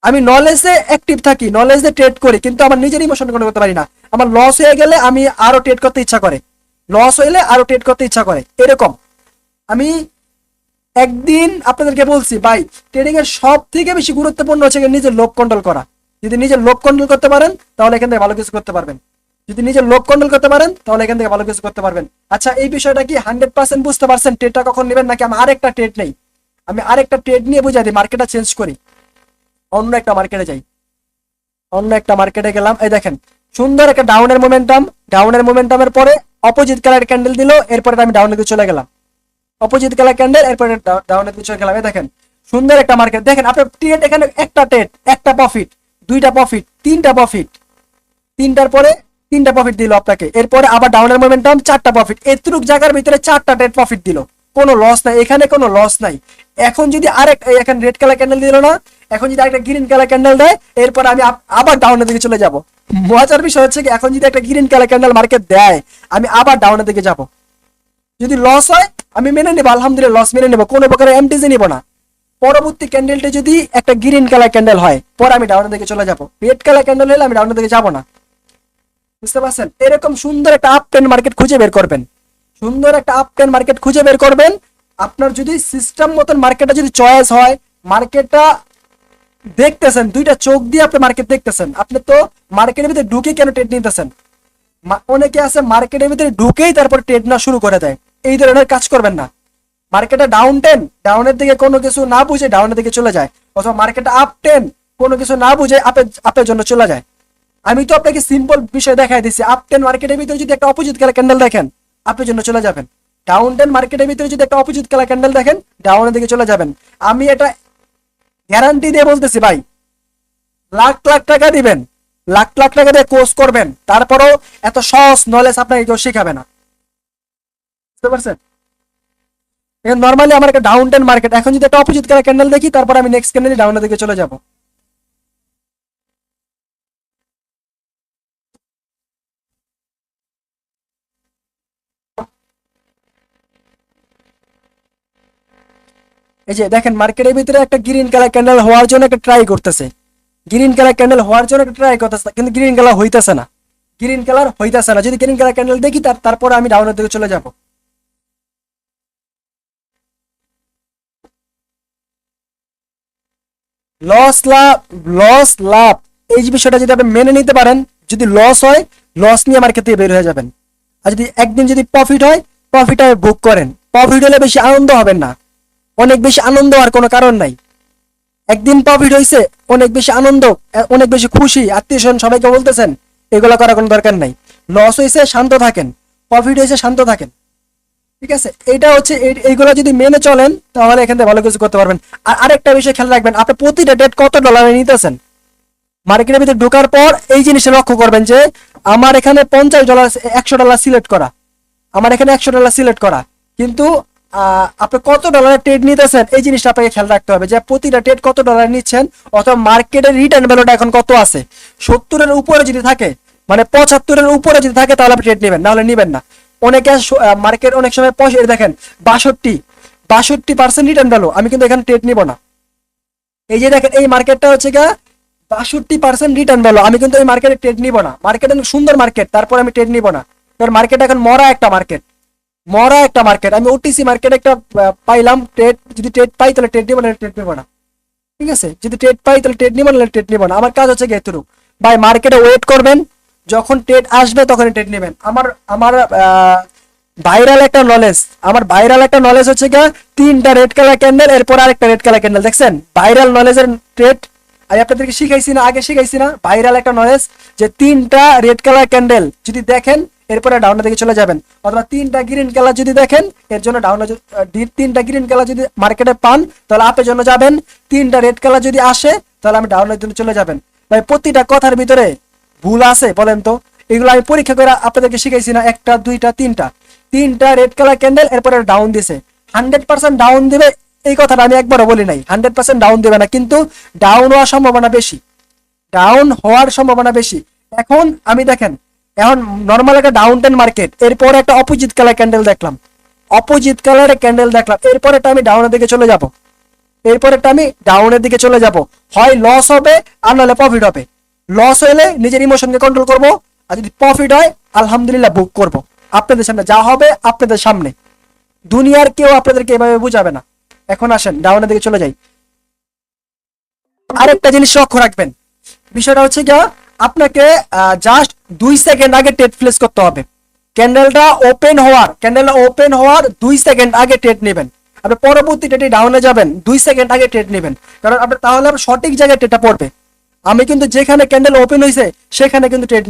[SPEAKER 1] আমি নলেজে অ্যাক্টিভ থাকি, নলেজে ট্রেড করি, কিন্তু আমার নিজের ইমোশন কন্ট্রোল করতে পারি না। আমার লস হয়ে গেলে আমি আরো ট্রেড করতে ইচ্ছা করে, লস হইলে আরো ট্রেড করতে ইচ্ছা করে, এরকম। আমি একদিন আপনাদেরকে বলছি ভাই, ট্রেডিং এর সব থেকে বেশি গুরুত্বপূর্ণ হচ্ছে নিজের লোভ কন্ট্রোল করা। যদি নিজের লোভ কন্ট্রোল করতে পারেন, তাহলে এখান থেকে ভালো কিছু করতে পারবেন। যদি নিজের লোক কন্ট্রোল করতে পারেন তাহলে এখান থেকে ভালো কিছু করতে পারবেন। আচ্ছা, এই বিষয়টা কি 100% বুঝতে পারছেন? ট্রেডটা কখন নেবেন, নাকি আমি আরেকটা ট্রেড নেই? আমি আরেকটা ট্রেড নিয়ে বুঝাই দিই, মার্কেটটা চেঞ্জ করি, অন্য একটা মার্কেটে যাই। অন্য একটা মার্কেটে গেলাম, এই দেখেন সুন্দর একটা ডাউনের মোমেন্টামের পরে অপোজিট কালার ক্যান্ডেল দিল, এরপরে আমি ডাউনের দিকে চলে গেলাম। অপোজিট কালার ক্যান্ডেল, এরপরে ডাউনের দিকে চলে গেলাম। এই দেখেন সুন্দর একটা মার্কেট। দেখেন আপনার ট্রেড এখানে একটা ট্রেড, একটা প্রফিট, দুইটা প্রফিট, তিনটা প্রফিট, তিনটার পরে তিনটা প্রফিট দিল আপনাকে, এরপরে আবার ডাউনের মোমেন্টাম, চারটা প্রফিট। এতটুক জায়গার ভিতরে চারটা ট্রেড প্রফিট দিল, কোনো লস নাই এখানে, কোনো লস নাই। এখন যদি এখন রেড কালার ক্যান্ডেল দিল না, এখন যদি একটা গ্রিন কালার ক্যান্ডেল দেয়, এরপর আমি আবার ডাউনের দিকে চলে যাব। মজার বিষয় হচ্ছে কি, এখন যদি একটা গ্রিন কালার ক্যান্ডেল মার্কেট দেয়, আমি আবার ডাউনের দিকে যাব। যদি লস হয় আমি মেনে নেবো, আলহামদুলিল্লাহ লস মেনে নেবো, কোনো প্রকারের এমটিজি নিব না। পরবর্তী ক্যান্ডেলটা যদি একটা গ্রিন কালার ক্যান্ডেল হয়, পরে আমি ডাউনের দিকে চলে যাব। রেড কালার ক্যান্ডেল হলে আমি ডাউনের দিকে যাব না। বুঝতে পারছেন? এরকম সুন্দর একটা আপ ট্রেন্ড মার্কেট খুঁজে বের করবেন, সুন্দর একটা আপ ট্রেন্ড মার্কেট খুঁজে বের করবেন। আপনার যদি সিস্টেম মতন মার্কেটটা যদি চয়েস হয়, মার্কেটটা দেখতেছেন দুইটা চোখ দিয়ে আপনি মার্কেট দেখতেছেন, আপনি তো মার্কেটের ভিতরে ঢুকে কেন ট্রেড নিতেছেন? অনেকে আছে মার্কেটের ভিতরে ঢুকেই তারপর ট্রেড না শুরু করে দেয়, এই ধরনের কাজ করবেন না। মার্কেটে ডাউন টেন, ডাউনের দিকে কোনো কিছু না বুঝে ডাউনের দিকে চলে যায়, অথবা মার্কেটে আপ টেন, কোনো কিছু না বুঝে আপের জন্য চলে যায়। আমি তো আপনাকে সিম্পল বিষয় দেখাই দিচ্ছি। আপ টেন মার্কেটের ভিতরে যদি একটা অপোজিট কালার ক্যান্ডেল দেখেন, আপের জন্য চলে যাবেন। ডাউন টেন মার্কেটের ভিতরে যদি একটা অপোজিট কালার ক্যান্ডেল দেখেন, ডাউনের দিকে চলে যাবেন। আমি এটা গ্যারান্টি দিয়ে বলতেছি ভাই, লাখ লাখ টাকা দিবেন, লাখ লাখ টাকা দিয়ে কোর্স করবেন, তারপরেও এত সহজ নলেজ আপনাকে কেউ শেখাবে না। বুঝতে পারছেন? নর্মালি আমার একটা ডাউন টেন মার্কেট, এখন যদি একটা অপোজিট কালার ক্যান্ডেল দেখি, তারপর আমি নেক্সট ক্যান্ডেল ডাউনের দিকে চলে যাব। এই যে দেখেন মার্কেটের ভিতরে একটা গ্রিন কালার ক্যান্ডেল হওয়ার জন্য একটা ট্রাই করতেছে, গ্রিন কালার ক্যান্ডেল হওয়ার জন্য একটা ট্রাই করতেছে, কিন্তু গ্রিন কালার হইতেছে না, গ্রিন কালার হইতেছে না। যদি গ্রিন কালার ক্যান্ডেল দেখি, তারপরে আমি ডাউনের দিকে চলে যাব। লস লাভ, লস লাভ, এই বিষয়টা যদি আপনি মেনে নিতে পারেন, যদি লস হয় লস নিয়ে মার্কেট থেকে বের হয়ে যাবেন। আর যদি একদিন যদি প্রফিট হয়, প্রফিট বুক করেন। প্রফিট হলে বেশি আনন্দ হবেন না, অনেক বেশি আনন্দ হওয়ার কোনো কারণ নাই। একদিন প্রফিট হয়েছে, অনেক বেশি আনন্দ, অনেক বেশি খুশি, আত্মীয় স্বজন সবাইকে বলতেছেন, এগুলো করার কোনো দরকার নাই। লস হয়েছে শান্ত থাকেন, প্রফিট হয়েছে শান্ত থাকেন। ঠিক আছে, এটা হচ্ছে এইগুলো যদি মেনে চলেন, তাহলে এখান থেকে ভালো কিছু করতে পারবেন। আর আরেকটা বিষয় খেয়াল রাখবেন, আপনি প্রতিটা ডেট কত ডলারে নিতেছেন। মার্কেটের ভিতরে ঢোকার পর এই জিনিসটা লক্ষ্য করবেন যে আমার এখানে $50, $100 সিলেক্ট করা, আমার এখানে $100 সিলেক্ট করা, কিন্তু আপনি কত ডলারের ট্রেড নিতেছেন, এই জিনিসটা আপনাকে খেয়াল রাখতে হবে যে প্রতিটা ট্রেড কত ডলার নিচ্ছেন, অথবা মার্কেটের রিটার্ন ভ্যালুটা এখন কত আছে। 70-এর উপরে যদি থাকে, মানে 75-এর উপরে যদি থাকে, তাহলে আপনি ট্রেড নেবেন, নাহলে নেবেন না। অনেকে মার্কেট অনেক সময় দেখেন 62% রিটার্ন ভ্যালু, আমি কিন্তু এখানে ট্রেড নিব না। এই যে দেখেন এই মার্কেটটা হচ্ছে গা 62% রিটার্ন ভ্যালু, আমি কিন্তু এই মার্কেটে ট্রেড নিব না। মার্কেট অনেক সুন্দর মার্কেট, তারপর আমি ট্রেড নিব না, কারণ মার্কেট এখন মরা একটা মার্কেট, মরা একটা মার্কেট। আমি ওটিসি মার্কেট একটা পাইলাম ট্রেড, যদি ট্রেড পাই তাহলে ট্রেড নিব না, ট্রেড নিব না। ঠিক আছে, যদি ট্রেড পাই তাহলে ট্রেড নিব না, ট্রেড নিব না। আমার কাজ হচ্ছে গিয়ে এতটুকু ভাই, মার্কেটে ওয়েট করবেন, যখন ট্রেড আসবে তখন ট্রেড নেবেন। আমার ভাইরাল একটা নলেজ, হচ্ছে গিয়ে 3টা রেড কালার ক্যান্ডেল, এরপর আরেকটা রেড কালার ক্যান্ডেল, দেখছেন ভাইরাল নলেজের ট্রেড। আমি আপনাদেরকে শিখাইছি না, আগে শিখাইছি না, ভাইরাল একটা নলেজ, যে 3টা রেড কালার ক্যান্ডেল যদি দেখেন, এরপরে ডাউনের দিকে চলে যাবেন। অথবা 3টা গ্রিন কালার যদি দেখেন, এর জন্য ডাউনে, 3টা গ্রিন কালার যদি মার্কেটে পান, তাহলে আপের জন্য যাবেন। 3টা রেড কালার যদি আসে, তাহলে আমি ডাউনের জন্য চলে যাবেন। ভাই প্রতিটা কথার ভিতরে ভুল আছে বলেন তো? এগুলো আমি পরীক্ষা করে আপনাদেরকে শিখাইছি না, 1টা 2টা 3টা রেড কালার ক্যান্ডেল, এরপরে ডাউন দিছে। 100% ডাউন দিবে এই কথাটা আমি একবারও বলি নাই, 100% ডাউন দেবে না, কিন্তু ডাউন হওয়ার সম্ভাবনা বেশি, ডাউন হওয়ার সম্ভাবনা বেশি। এখন আমি দেখেন, এখন নর্মাল একটা ডাউন টেন মার্কেট, এরপরে একটা অপোজিট কালার ক্যান্ডেল দেখলাম, এরপরে আমি ডাউনের দিকে চলে যাব, হয় লস হবে আর নাহলে প্রফিট হবে। লস হলে নিজের ইমোশনকে কন্ট্রোল করব, আর যদি প্রফিট হয় আলহামদুলিল্লাহ বুক করব। আপনাদের সামনে যা হবে, আপনাদের সামনে, দুনিয়ার কেউ আপনাদেরকে এভাবে বুঝাবে না। এখন আসেন ডাউনের দিকে চলে যাই। আরেকটা জিনিস লক্ষ্য রাখবেন, বিষয়টা হচ্ছে গিয়া আপনাকে জাস্ট 2 সেকেন্ড আগে ট্রেড প্লেস করতে হবে। ক্যান্ডেলটা ওপেন হওয়ার 2 সেকেন্ড আগে ট্রেড নেবেন। আপনি পরবর্তী ট্রেডে ডাউনে যাবেন, 2 সেকেন্ড আগে ট্রেড নেবেন, কারণ আপনি তাহলে সঠিক জায়গায় ট্রেডটা পড়বে। আমি কিন্তু যেখানে ক্যান্ডেল ওপেন হয়েছে সেখানে কিন্তু ট্রেড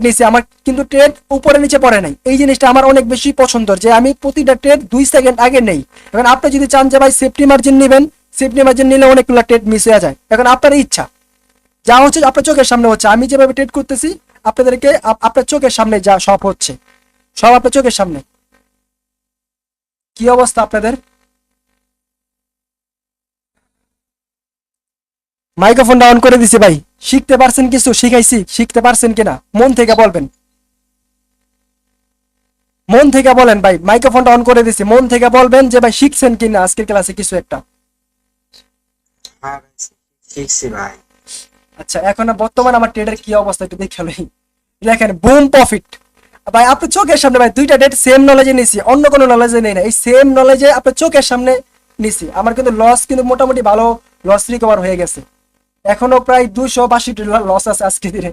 [SPEAKER 1] নিছি, আমার কিন্তু ট্রেড উপরে নিচে পড়ে নাই। এই জিনিসটা আমার অনেক বেশি পছন্দের, যে আমি প্রতিটা ট্রেড 2 সেকেন্ড আগে নেই। এখন আপনি যদি চান যে ভাই সেফটি মার্জিন নেবেন, সেফটি মার্জিন নিলে অনেকগুলো ট্রেড মিস হয়ে যায়। এখন আপনার ইচ্ছা, যা হচ্ছে আপনার চোখের সামনে হচ্ছে। আমি যেভাবে ট্রেড করতেছি আপনাদেরকে আপনার চোখের সামনে যা সব হচ্ছে, সব আপনার চোখের সামনে। কি অবস্থা আপনাদের? মাইক্রোফোনটা অন করে দিছি ভাই। শিখতে পারছেন কিছু? শিখাইছি, শিখতে পারছেন কিনা মন থেকে বলবেন, মন থেকে বলেন ভাই। মাইক্রোফোনটা অন করে দিছি, মন থেকে বলবেন যে ভাই শিখছেন কিনা আজকের ক্লাসে কিছু একটা।
[SPEAKER 2] হ্যাঁ ভাই, শিখছি ভাই।
[SPEAKER 1] আচ্ছা, এখন বর্তমানে আমার ট্রেডের কি অবস্থা একটু দেখে লই। দেখেন, বুম প্রফিট ভাই আপনার চোখের সামনে। ভাই দুইটা ডেট সেম নলেজে নিছি, অন্য কোনো নলেজে নেই না, এই সেম নলেজে আপনার চোখের সামনে নিছি। আমার কিন্তু লস কিন্তু মোটামুটি ভালো লস রিকভার হয়ে গেছে। এখনো প্রায় 262 লস আছে আজকে দিনে।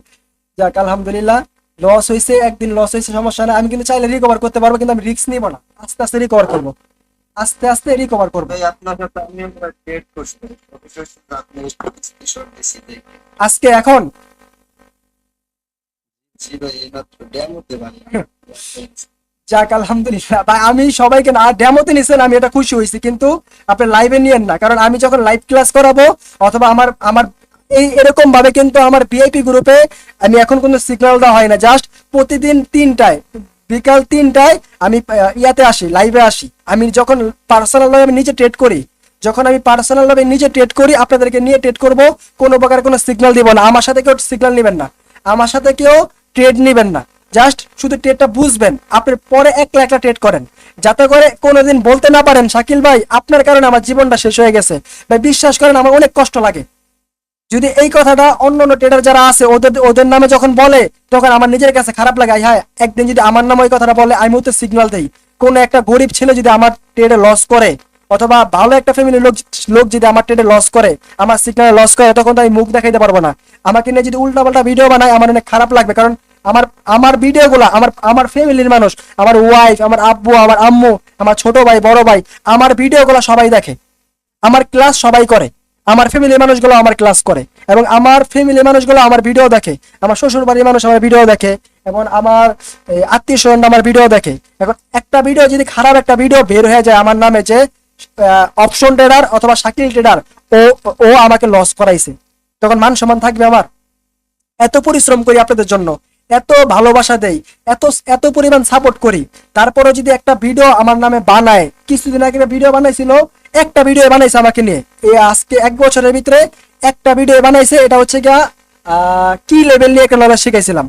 [SPEAKER 1] যাক আলহামদুলিল্লাহ, লস হয়েছে, একদিন লস হয়েছে, সমস্যা না। আমি কিন্তু চাইলে রিকভার করতে পারবো, কিন্তু আমি রিস্ক নিব না, আস্তে আস্তে রিকভার করবো, আস্তে আস্তে রিকভার করবো।
[SPEAKER 2] ভাই আপনার সাথে আমি একবার ট্রেড করছি, অবশ্যই আপনি স্ক্রিনশট দিছি দেখে।
[SPEAKER 1] আজকে এখন
[SPEAKER 2] জি ভাই, এইমাত্র ডেমো দেবেন।
[SPEAKER 1] যাক আলহামদুলিল্লাহ ভাই, আমি সবাইকে না ডেমোতে নিছেন, আমি এটা খুশি হয়েছি, কিন্তু আপনি লাইভে নিয়েন না, কারণ আমি যখন লাইভ ক্লাস করাবো অথবা আমার আমার এই এরকম ভাবে কিন্তু আমার ভিআইপি গ্রুপে আমি এখন কোনো সিগন্যাল দেওয়া হয় না। জাস্ট প্রতিদিন 3টায়, বিকাল 3টায় আমি ইয়াতে আসি, লাইভে আসি। আমি যখন পার্সোনাল ভাবে আমি নিজে ট্রেড করি, আপনাদেরকে নিয়ে ট্রেড করব, কোনো প্রকার কোনো সিগন্যাল দিব না। আমার সাথে কেউ সিগন্যাল নেবেন না, আমার সাথে কেউ ট্রেড নেবেন না। জাস্ট শুধু ট্রেডটা বুঝবেন, আপনি পরে একলা একলা ট্রেড করেন, যাতে করে কোনোদিন বলতে না পারেন শাকিল ভাই আপনার কারণে আমার জীবনটা শেষ হয়ে গেছে। ভাই বিশ্বাস করেন, আমার অনেক কষ্ট লাগে যদি এই কথাটা অন্য অন্য ট্রেডার যারা আছে ওদের নামে যখন বলে, তখন আমার নিজের কাছে খারাপ লাগে। হ্যাঁ, একদিন যদি আমার নামে ওই কথাটা বলে, আমিও তো সিগন্যাল দেই। কোন একটা গরিব ছেলে যদি আমার ট্রেডে লস করে, অথবা ভালো একটা ফ্যামিলির লোক যদি আমার ট্রেডে লস করে, আমার সিগন্যালে লস করে, তখন তো আমি মুখ দেখাইতে পারবো না। আমাকে নিয়ে যদি উল্টাপাল্টা ভিডিও বানায়, আমার অনেক খারাপ লাগবে, কারণ আমার ভিডিওগুলো আমার ফ্যামিলির মানুষ, আমার ওয়াইফ, আমার আব্বু, আমার আম্মু, আমার ছোট ভাই, বড় ভাই, আমার ভিডিওগুলো সবাই দেখে, আমার ক্লাস সবাই করে, আমার ফ্যামিলির মানুষগুলো আমার ক্লাস করে, এবং আমার ফ্যামিলির মানুষগুলো আমার ভিডিও দেখে, আমার শ্বশুর বাড়ির মানুষ আমার ভিডিও দেখে, এবং আমার আত্মীয় স্বজন আমার ভিডিও দেখে। এখন একটা ভিডিও যদি খারাপ একটা ভিডিও বের হয়ে যায় আমার নামে, যে অপশন ট্রেডার অথবা শাকিল ট্রেডার ও ও আমাকে লস করাইছে, তখন মান সম্মান থাকবে আমার? এত পরিশ্রম করি আপনাদের জন্য, এত ভালোবাসা দেই, এত এত পরিমাণ সাপোর্ট করি, তারপরে যদি একটা ভিডিও আমার নামে বানায়, কিছুদিন আগে ভিডিও বানাইছিল, একটা ভিডিও বানাইছে আমাকে নিয়ে, এই আজকে 1 বছরের ভিতরে একটা ভিডিও বানাইছে। এটা হচ্ছে গিয়া কি লেভেল নিয়ে একটা নলেজ শিখাইছিলাম,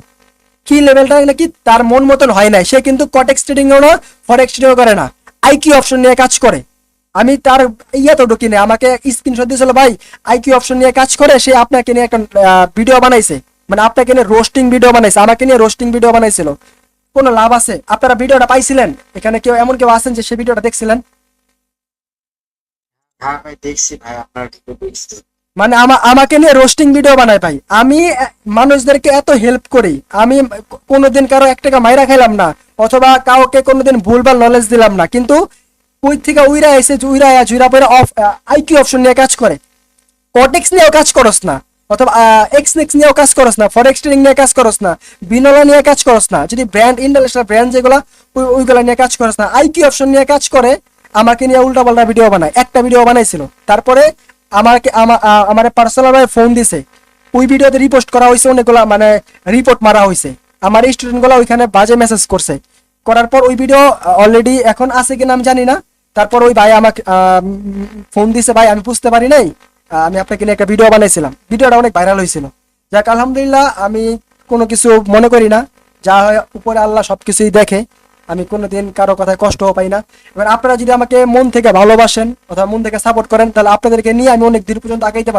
[SPEAKER 1] কি লেভেলটা নাকি তার মন মতন হয় নাই। সে কিন্তু কটেক্স ট্রেডিং ও না, ফরেক্স ট্রেডিং করে না, আইকিউ অপশন নিয়ে কাজ করে। আমি তার ইয়ে তো ঢুকি না, আমাকে স্ক্রিনশট দিয়েছিল, ভাই আইকিউ অপশন নিয়ে কাজ করে, সে আপনাকে নিয়ে একটা ভিডিও বানাইছে, মানে আপনাকে নিয়ে রোস্টিং ভিডিও বানাইছে, আমাকে নিয়ে রোস্টিং ভিডিও বানাইছিল। কোনো লাভ আছে? আপনারা ভিডিওটা পাইছিলেন? এখানে কেউ এমন কেউ আছেন যে সে ভিডিওটা দেখছিলেন?
[SPEAKER 2] হ্যাঁ ভাই, দেখছি ভাই, আপনার ভিডিও দেখছি।
[SPEAKER 1] মানে আমাকে নিয়ে রোস্টিং ভিডিও বানায় ভাই। আমি মানুষদেরকে এত হেল্প করি, আমি কোনোদিন কারো 1 টাকা মাইরা খাইলাম না, অথবা কাউকে কোনোদিন ভুলভাল নলেজ দিলাম না, কিন্তু ওই থেকে উইরা এসে জুইরা পরে আইকিউ অপশন নিয়ে কাজ করে। কটেক্স নিয়েও কাজ করস না, অথবা এক্সনেক্স নিয়েও কাজ করস না, ফরেক্স ট্রেডিং নিয়ে কাজ করস না, বিনোলা নিয়ে কাজ করস না, যদি ব্র্যান্ড ইন্টারন্যাশনাল ব্র্যান্ড যেগুলো ওইগুলো নিয়ে কাজ করস না, আইকিউ অপশন নিয়ে কাজ করে, আমাকে নিয়ে উল্টাপাল্টা ভিডিও বানায়। একটা ভিডিও বানাইছিল, তারপরে আমার পার্সোনাল ভাবে ফোন দিছে, ওই ভিডিওতে রিপোস্ট করা হয়েছে, অনেকগুলো মানে রিপোর্ট মারা হয়েছে, আমার স্টুডেন্ট গুলো ওইখানে বাজে মেসেজ করছে। করার পর ওই ভিডিও অলরেডি এখন আছে কিনা আমি জানি না। তারপর ওই ভাই আমাকে ফোন দিছে, ভাই আমি বুঝতে পারি নাই, আমি আপনাকে নিয়ে একটা ভিডিও বানাইছিলাম, ভিডিওটা অনেক ভাইরাল হয়েছিল। যাক আলহামদুলিল্লাহ, আমি কোনো কিছু মনে করি না, যা হয় উপরে আল্লাহ সবকিছুই দেখে, আমি কোনোদিন কারো কথায় কষ্টও পাই না। এবার আপনারা যদি আমাকে মন থেকে ভালোবাসেন অথবা মন থেকে সাপোর্ট করেন, তাহলে আপনাদেরকে নিয়ে আমি অনেক দূর পর্যন্ত আগাইতে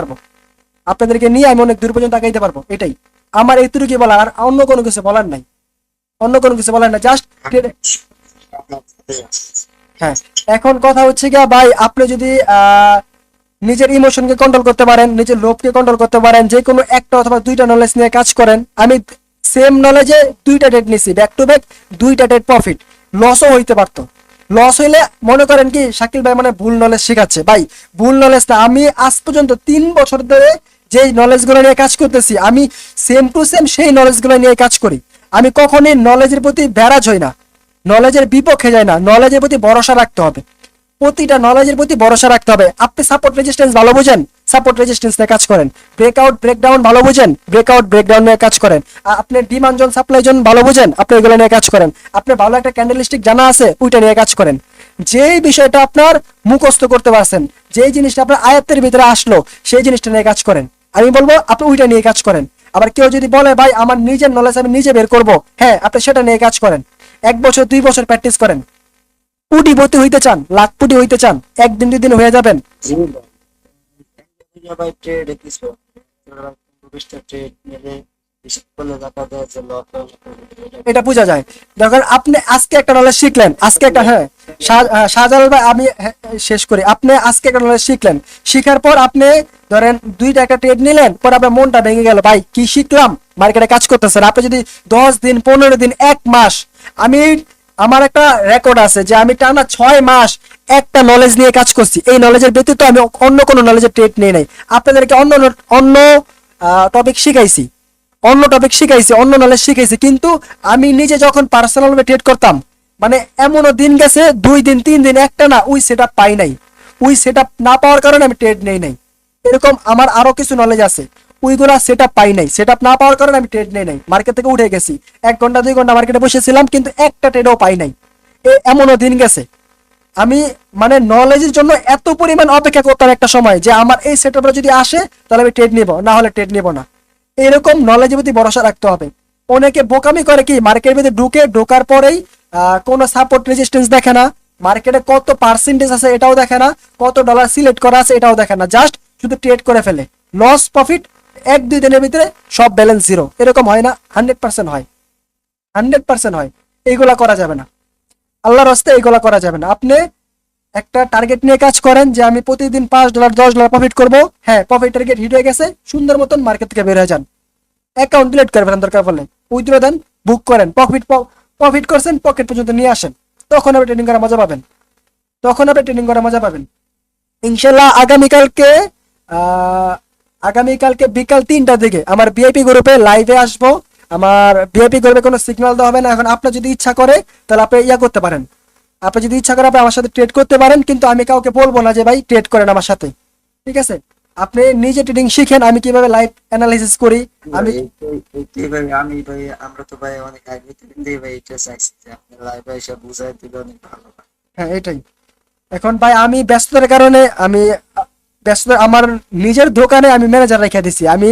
[SPEAKER 1] পারবো, এটাই আমার এইটুকুই বলার, আর অন্য কোনো কিছু বলার নাই, জাস্ট হ্যাঁ। এখন কথা হচ্ছে গিয়া ভাই, আপনি যদি নিজের ইমোশনকে কন্ট্রোল করতে পারেন, নিজের লোভকে কন্ট্রোল করতে পারেন, যে কোনো একটা অথবা দুইটা নলেজ নিয়ে কাজ করেন। আমি সেম নলেজে দুইটা ডেট নিছি, ব্যাক টু ব্যাক দুইটা ডেট প্রফিট, লসও হইতে পারতো। লস হইলে মনে করেন কি শাকিল ভাই মানে ভুল নলেজ শেখাচ্ছে, ভাই ভুল নলেজ না। আমি আজ পর্যন্ত 3 বছর ধরে যে নলেজগুলো নিয়ে কাজ করতেছি, আমি সেম টু সেম সেই নলেজগুলো নিয়ে কাজ করি। আমি কখনোই নলেজের প্রতি ব্যারাজ হই না, নলেজের বিপক্ষে যাই না। নলেজের প্রতি ভরসা রাখতে হবে, প্রতিটা নলেজের প্রতি ভরসা রাখতে হবে। আপনি সাপোর্ট রেজিস্ট্যান্স ভালো বুঝেন, সাপোর্ট রেজিস্ট্যান্স নিয়ে কাজ করেন। ব্রেকআউট ব্রেকডাউন ভালো বুঝেন, ব্রেকআউট ব্রেকডাউন নিয়ে কাজ করেন। আপনি ডিমান্ড জোন সাপ্লাই জোন ভালো বুঝেন, আপনি এগুলো নিয়ে কাজ করেন। আপনি ভালো একটা ক্যান্ডেলস্টিক জানা আছে, ওইটা নিয়ে কাজ করেন। যেই বিষয়টা আপনার মুখস্থ করতে পারছেন, যেই জিনিসটা আপনার আয়ত্তের ভিতরে আসলো, সেই জিনিসটা নিয়ে কাজ করেন। আমি বলবো আপনি ওইটা নিয়ে কাজ করেন। আবার কেউ যদি বলে ভাই আমার নিজের নলেজ আমি নিজে বের করবো, হ্যাঁ আপনি সেটা নিয়ে কাজ করেন। 1 বছর 2 বছর প্র্যাকটিস করেন। কোটিপতি হইতে চান, লাখপতি হইতে চান, একদিন 2 দিন হয়ে যাবেন।
[SPEAKER 2] জি ভাই। একটা ভাই ট্রেড কিছু 20টা ট্রেড নিলে হিসাব করলে দেখা যায় যে লস
[SPEAKER 1] এটা বোঝা যায়। যখন আপনি আজকে একটা নলেজ শিখলেন, আজকে একটা হ্যাঁ শাহজালাল ভাই আমি শেষ করি। আপনি আজকে একটা নলেজ শিখলেন, শিখার পর আপনি ধরেন 2টা একটা ট্রেড নিলেন, পর আপনার মনটা ভেঙে গেল, ভাই কি শিখলাম, মার্কেটে কাজ করতেছেন। আপনি যদি 10 দিন 15 দিন 1 মাস, আমি আমার একটা রেকর্ড আছে যে আমি টানা 6 মাস একটা নলেজ নিয়ে কাজ করছি। এই নলেজের ব্যতীত আমি অন্য কোনো নলেজের ট্রেড নিয়ে নাই। আপনাদেরকে অন্য অন্য টপিক শিখাইছি, অন্য টপিক শিখাইছি, অন্য নলেজ শিখাইছি, কিন্তু আমি নিজে যখন পার্সোনাল ভাবে ট্রেড করতাম, মানে এমনও দিন গেছে 2 দিন 3 দিন একটা না ওই সেটআপ পাই নাই। ওই সেটআপ না পাওয়ার কারণে আমি ট্রেড নেই নাই। এরকম আমার আরো কিছু নলেজ আছে, ওইগুলা সেটআপ পাই নাই, সেটআপ না পাওয়ার কারণে আমি ট্রেড নেই নাই, মার্কেট থেকে উঠে গেছি। 1 ঘন্টা 2 ঘন্টা মার্কেটে বসেছিলাম, কিন্তু একটা ট্রেডও পাই নাই। এমনও দিন গেছে। আমি মানে নলেজের জন্য এত পরিমাণ অপেক্ষা করতাম একটা সময়, যে আমার এই সেটআপটা যদি আসে তাহলে আমি ট্রেড নিব, না হলে ট্রেড নিব না। এরকম নলেজের প্রতি ভরসা রাখতে হবে। অনেকে বোকামি করে কি, মার্কেটের ভিতরে ঢোকার পরেই কোনো সাপোর্ট রেজিস্ট্যান্স দেখে না, মার্কেটে কত পার্সেন্টেজ আছে এটাও দেখে না, কত ডলার সিলেক্ট করা আছে এটাও দেখে না, জাস্ট শুধু ট্রেড করে ফেলে। লস প্রফিট 1-2 দিনের ভিতরে সব ব্যালেন্স জিরো। এরকম হয় না, 100% হয়, 100% হয়। এইগুলা করা যাবে না, আল্লাহর রাস্তায় এইগুলা করা যাবে না। আপনি একটা টার্গেট নিয়ে কাজ করেন যে আমি প্রতিদিন $5 $10 প্রফিট করবো। হ্যাঁ প্রফিট টার্গেট হিট হয়ে গেছে, সুন্দর মতন মার্কেট থেকে বের হয়ে যান, অ্যাকাউন্ট ডিলিট করে ফেলেন, দরকার পড়লে উইথড্র দেন, বুক করেন, প্রফিট করছেন পকেট পর্যন্ত নিয়ে আসেন। তখন আপনি ট্রেনিং করার মজা পাবেন, তখন আপনি ট্রেনিং করার মজা পাবেন। ইনশাল্লাহ আগামীকালকে বিকাল 3টার দিকে আমার ভিআইপি গ্রুপে লাইভে আসবো। আমার ভিআইপি গ্রুপে কোনো সিগন্যাল দেওয়া হবে না। এখন আপনার যদি ইচ্ছা করে তাহলে আপনি করতে পারেন, আপনি যদি ইচ্ছা করে আপনি আমার সাথে ট্রেড করতে পারেন, কিন্তু আমি কাউকে বলবো না যে ভাই ট্রেড করেন আমার সাথে, ঠিক আছে? আপনি নিজে ট্রেডিং শিখেন, আমি কিভাবে লাইভ অ্যানালাইসিস করি। আমি
[SPEAKER 2] ভাই আমি ভাই আমরা তো ভাই অনেক আগে থেকে ভাই এটা চাইছি যে আপনি লাইভে এসে বুঝাই দিলে অনেক ভালো হয়।
[SPEAKER 1] হ্যাঁ এটাই। এখন ভাই আমি ব্যস্ততার কারণে আমার নিজের দোকানে আমি ম্যানেজার রেখে দিছি। আমি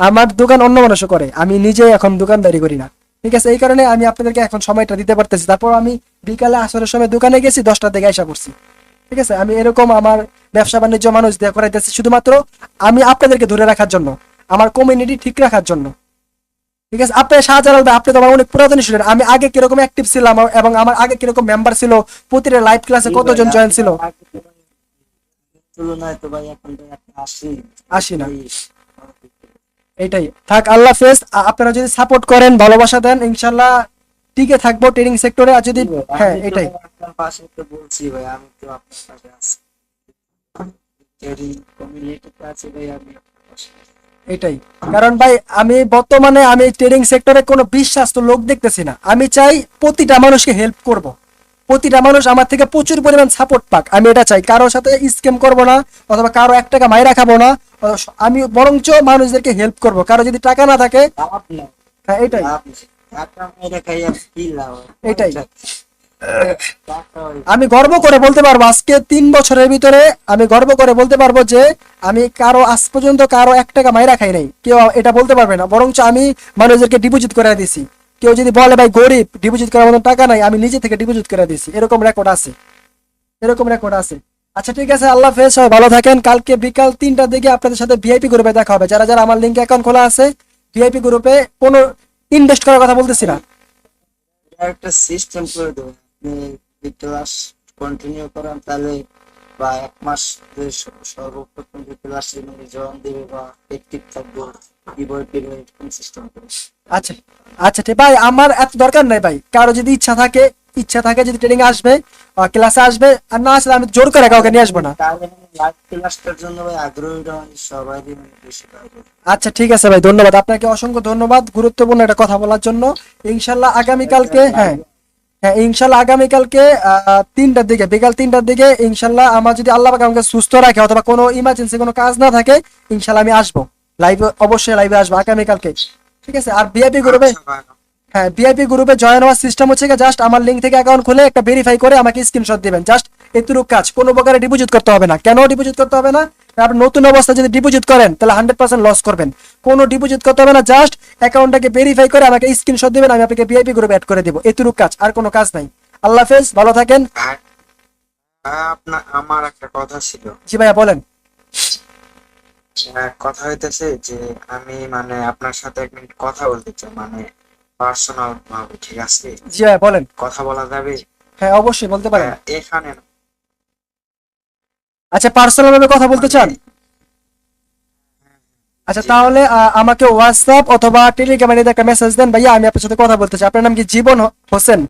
[SPEAKER 1] আমার দোকান অন্য মানুষ করে, আমি নিজে এখন দোকানদারি করি না, ঠিক আছে? এই কারণে আমি আপনাদেরকে এখন সময়টা দিতে পারতেছি। তারপর আমি বিকালে আসরের সময় দোকানে গেছি, 10টার দিকে আইসা পড়ছি, ঠিক আছে? আমি এরকম আমার ব্যবসা বাণিজ্য মানুষ দিয়ে করাইতেছি শুধুমাত্র আমি আপনাদেরকে ধরে রাখার জন্য, আমার কমিউনিটি ঠিক রাখার জন্য, ঠিক আছে? আপনি শাহজালাল ভাই, আপনি তো আমার অনেক পুরাতন স্টুডেন্ট। আমি আগে কিরকম অ্যাক্টিভ ছিলাম এবং আমার আগে কিরকম মেম্বার ছিল, প্রতিটা লাইভ ক্লাসে কতজন জয়েন ছিল,
[SPEAKER 2] তুলনায় তো ভাই এখন ভাই আপনি
[SPEAKER 1] আসি না। এটাই থাক, আল্লাহ হাফেজ। আপনারা যদি সাপোর্ট করেন, ভালোবাসা দেন, ইনশাল্লাহ টিকে থাকবো ট্রেডিং সেক্টরে। আর যদি হ্যাঁ এটাই
[SPEAKER 2] আপনার পাশে তো বলছি ভাই, আমি তো আপনার পাশে আছি, ট্রেডিং কমিউনিটিতে আছি ভাই, আমি আপনার পাশে আছি।
[SPEAKER 1] এটাই কারণ ভাই আমি বর্তমানে আমি ট্রেডিং সেক্টরে কোনো বিশ্বাস্ত লোক দেখতেছি না। আমি চাই প্রতিটা মানুষকে হেল্প করব, প্রতিটা মানুষ আমার থেকে প্রচুর পরিমাণ সাপোর্ট পাক, আমি এটা চাই। কারোর সাথে স্ক্যাম করব না, অথবা কারো 1 টাকা মাইরা খাবো না। আমি বরঞ্চ মানুষদেরকে হেল্প করব। কারো যদি টাকা না থাকে,
[SPEAKER 2] লাভ না,
[SPEAKER 1] হ্যাঁ এটাই
[SPEAKER 2] লাভ নেই। টাকা মেরে খাইয়া কি লাভ?
[SPEAKER 1] এটাই
[SPEAKER 2] টাকা ওই
[SPEAKER 1] আমি গর্ব করে বলতে পারবো, আজকে 3 বছরের ভিতরে আমি গর্ব করে বলতে পারবো যে আমি কারো আজ পর্যন্ত কারো 1 টাকা মাইরা খাই নাই, কেউ এটা বলতে পারবে না। বরঞ্চ আমি মানুষদেরকে ডিপোজিট করে দিছি। কেউ যদি বলে ভাই গরিব, ডিপোজিট করার মতো টাকা নাই, আমি নিজে থেকে ডিপোজিট করে দিছি, এরকম রেকর্ড আছে, এরকম রেকর্ড আছে। আচ্ছা ঠিক আছে, আল্লাহ হাফেজ, সবাই ভালো থাকেন। কালকে বিকাল 3টার দিকে আপনাদের সাথে ভিআইপি গ্রুপে দেখা হবে। যারা যারা আমার লিঙ্কে অ্যাকাউন্ট খোলা আছে, ভিআইপি গ্রুপে কোনো ইনভেস্ট করার কথা বলতেছি না।
[SPEAKER 2] একটা সিস্টেম করে দেবো, আপনি ক্লাস কন্টিনিউ করেন, তাহলে বা 1 মাস ধরে সর্বপ্রথম যে ক্লাসে মানে জয়েন দেবে বা অ্যাক্টিভ থাকবে কিবোর্ড পেমেন্ট কোন সিস্টেম করে?
[SPEAKER 1] আচ্ছা আচ্ছা ঠিক ভাই, আমার এত দরকার নাই ভাই। কারো যদি ইচ্ছা থাকে যদি ট্রেনিং আসবে, ক্লাসে আসবে, আর না আসলে আমি জোর করে কাউকে নিয়ে আসবো না।
[SPEAKER 2] তাহলে লাইভ ক্লাসটার জন্য ভাই আগ্রহীরা মানে সবাই বেশি পাবে।
[SPEAKER 1] আচ্ছা ঠিক আছে ভাই, ধন্যবাদ আপনাকে, অসংখ্য ধন্যবাদ গুরুত্বপূর্ণ একটা কথা বলার জন্য। ইনশাল্লাহ আগামীকালকে, হ্যাঁ হ্যাঁ ইনশাল্লাহ আগামীকালকে 3টার দিকে, বিকাল 3টার দিকে ইনশাল্লাহ, আমার যদি আল্লাহ পাক আমাকে সুস্থ রাখে অথবা কোনো ইমার্জেন্সি কোনো কাজ না থাকে, ইনশাল্লাহ আমি আসবো লাইভে, অবশ্যই লাইভে আসবো আগামীকালকে। ঠিক আছে। আর ভিআইপি গ্রুপে,
[SPEAKER 2] আচ্ছা ভাই,
[SPEAKER 1] হ্যাঁ ভিআইপি গ্রুপে জয়েন হওয়ার সিস্টেম হচ্ছে জাস্ট আমার লিঙ্ক থেকে অ্যাকাউন্ট খুলে একটা ভেরিফাই করে আমাকে স্ক্রিনশট দিবেন, জাস্ট এতটুকু কাজ। কোনো প্রকারে ডিপোজিট করতে হবে না। কেন ডিপোজিট করতে হবে না? আপনি নতুন অবস্থায় যদি ডিপোজিট করেন তাহলে 100% লস করবেন। কোনো ডিপোজিট করতে হবে না, জাস্ট অ্যাকাউন্টটাকে ভেরিফাই করে আমাকে স্ক্রিনশট দিবেন, আমি আপনাকে ভিআইপি গ্রুপে অ্যাড করে দিব। এতটুকু কাজ, আর কোনো কাজ নাই। আল্লাহ হাফেজ, ভালো থাকেন।
[SPEAKER 2] ভাই, আমার একটা কথা ছিল।
[SPEAKER 1] জি ভাইয়া বলেন।
[SPEAKER 2] কথা হইতেছে যে আমি মানে আপনার সাথে 1 মিনিট কথা বলতে চাই, মানে পার্সোনাল ভাবে, ঠিক আছে?
[SPEAKER 1] জি ভাইয়া বলেন।
[SPEAKER 2] কথা বলা যাবে?
[SPEAKER 1] হ্যাঁ অবশ্যই বলতে পারেন।
[SPEAKER 2] এখানে
[SPEAKER 1] আচ্ছা পার্সোনাল ভাবে কথা বলতে চান?
[SPEAKER 2] মানে-
[SPEAKER 1] আচ্ছা
[SPEAKER 2] জি।
[SPEAKER 1] তাহলে আমাকে হোয়াটসঅ্যাপ অথবা টেলিগ্রামে একটা মেসেজ দেন ভাইয়া, আমি আপনার সাথে কথা বলতে চাই। আপনার নাম কি জীবন হোসেন?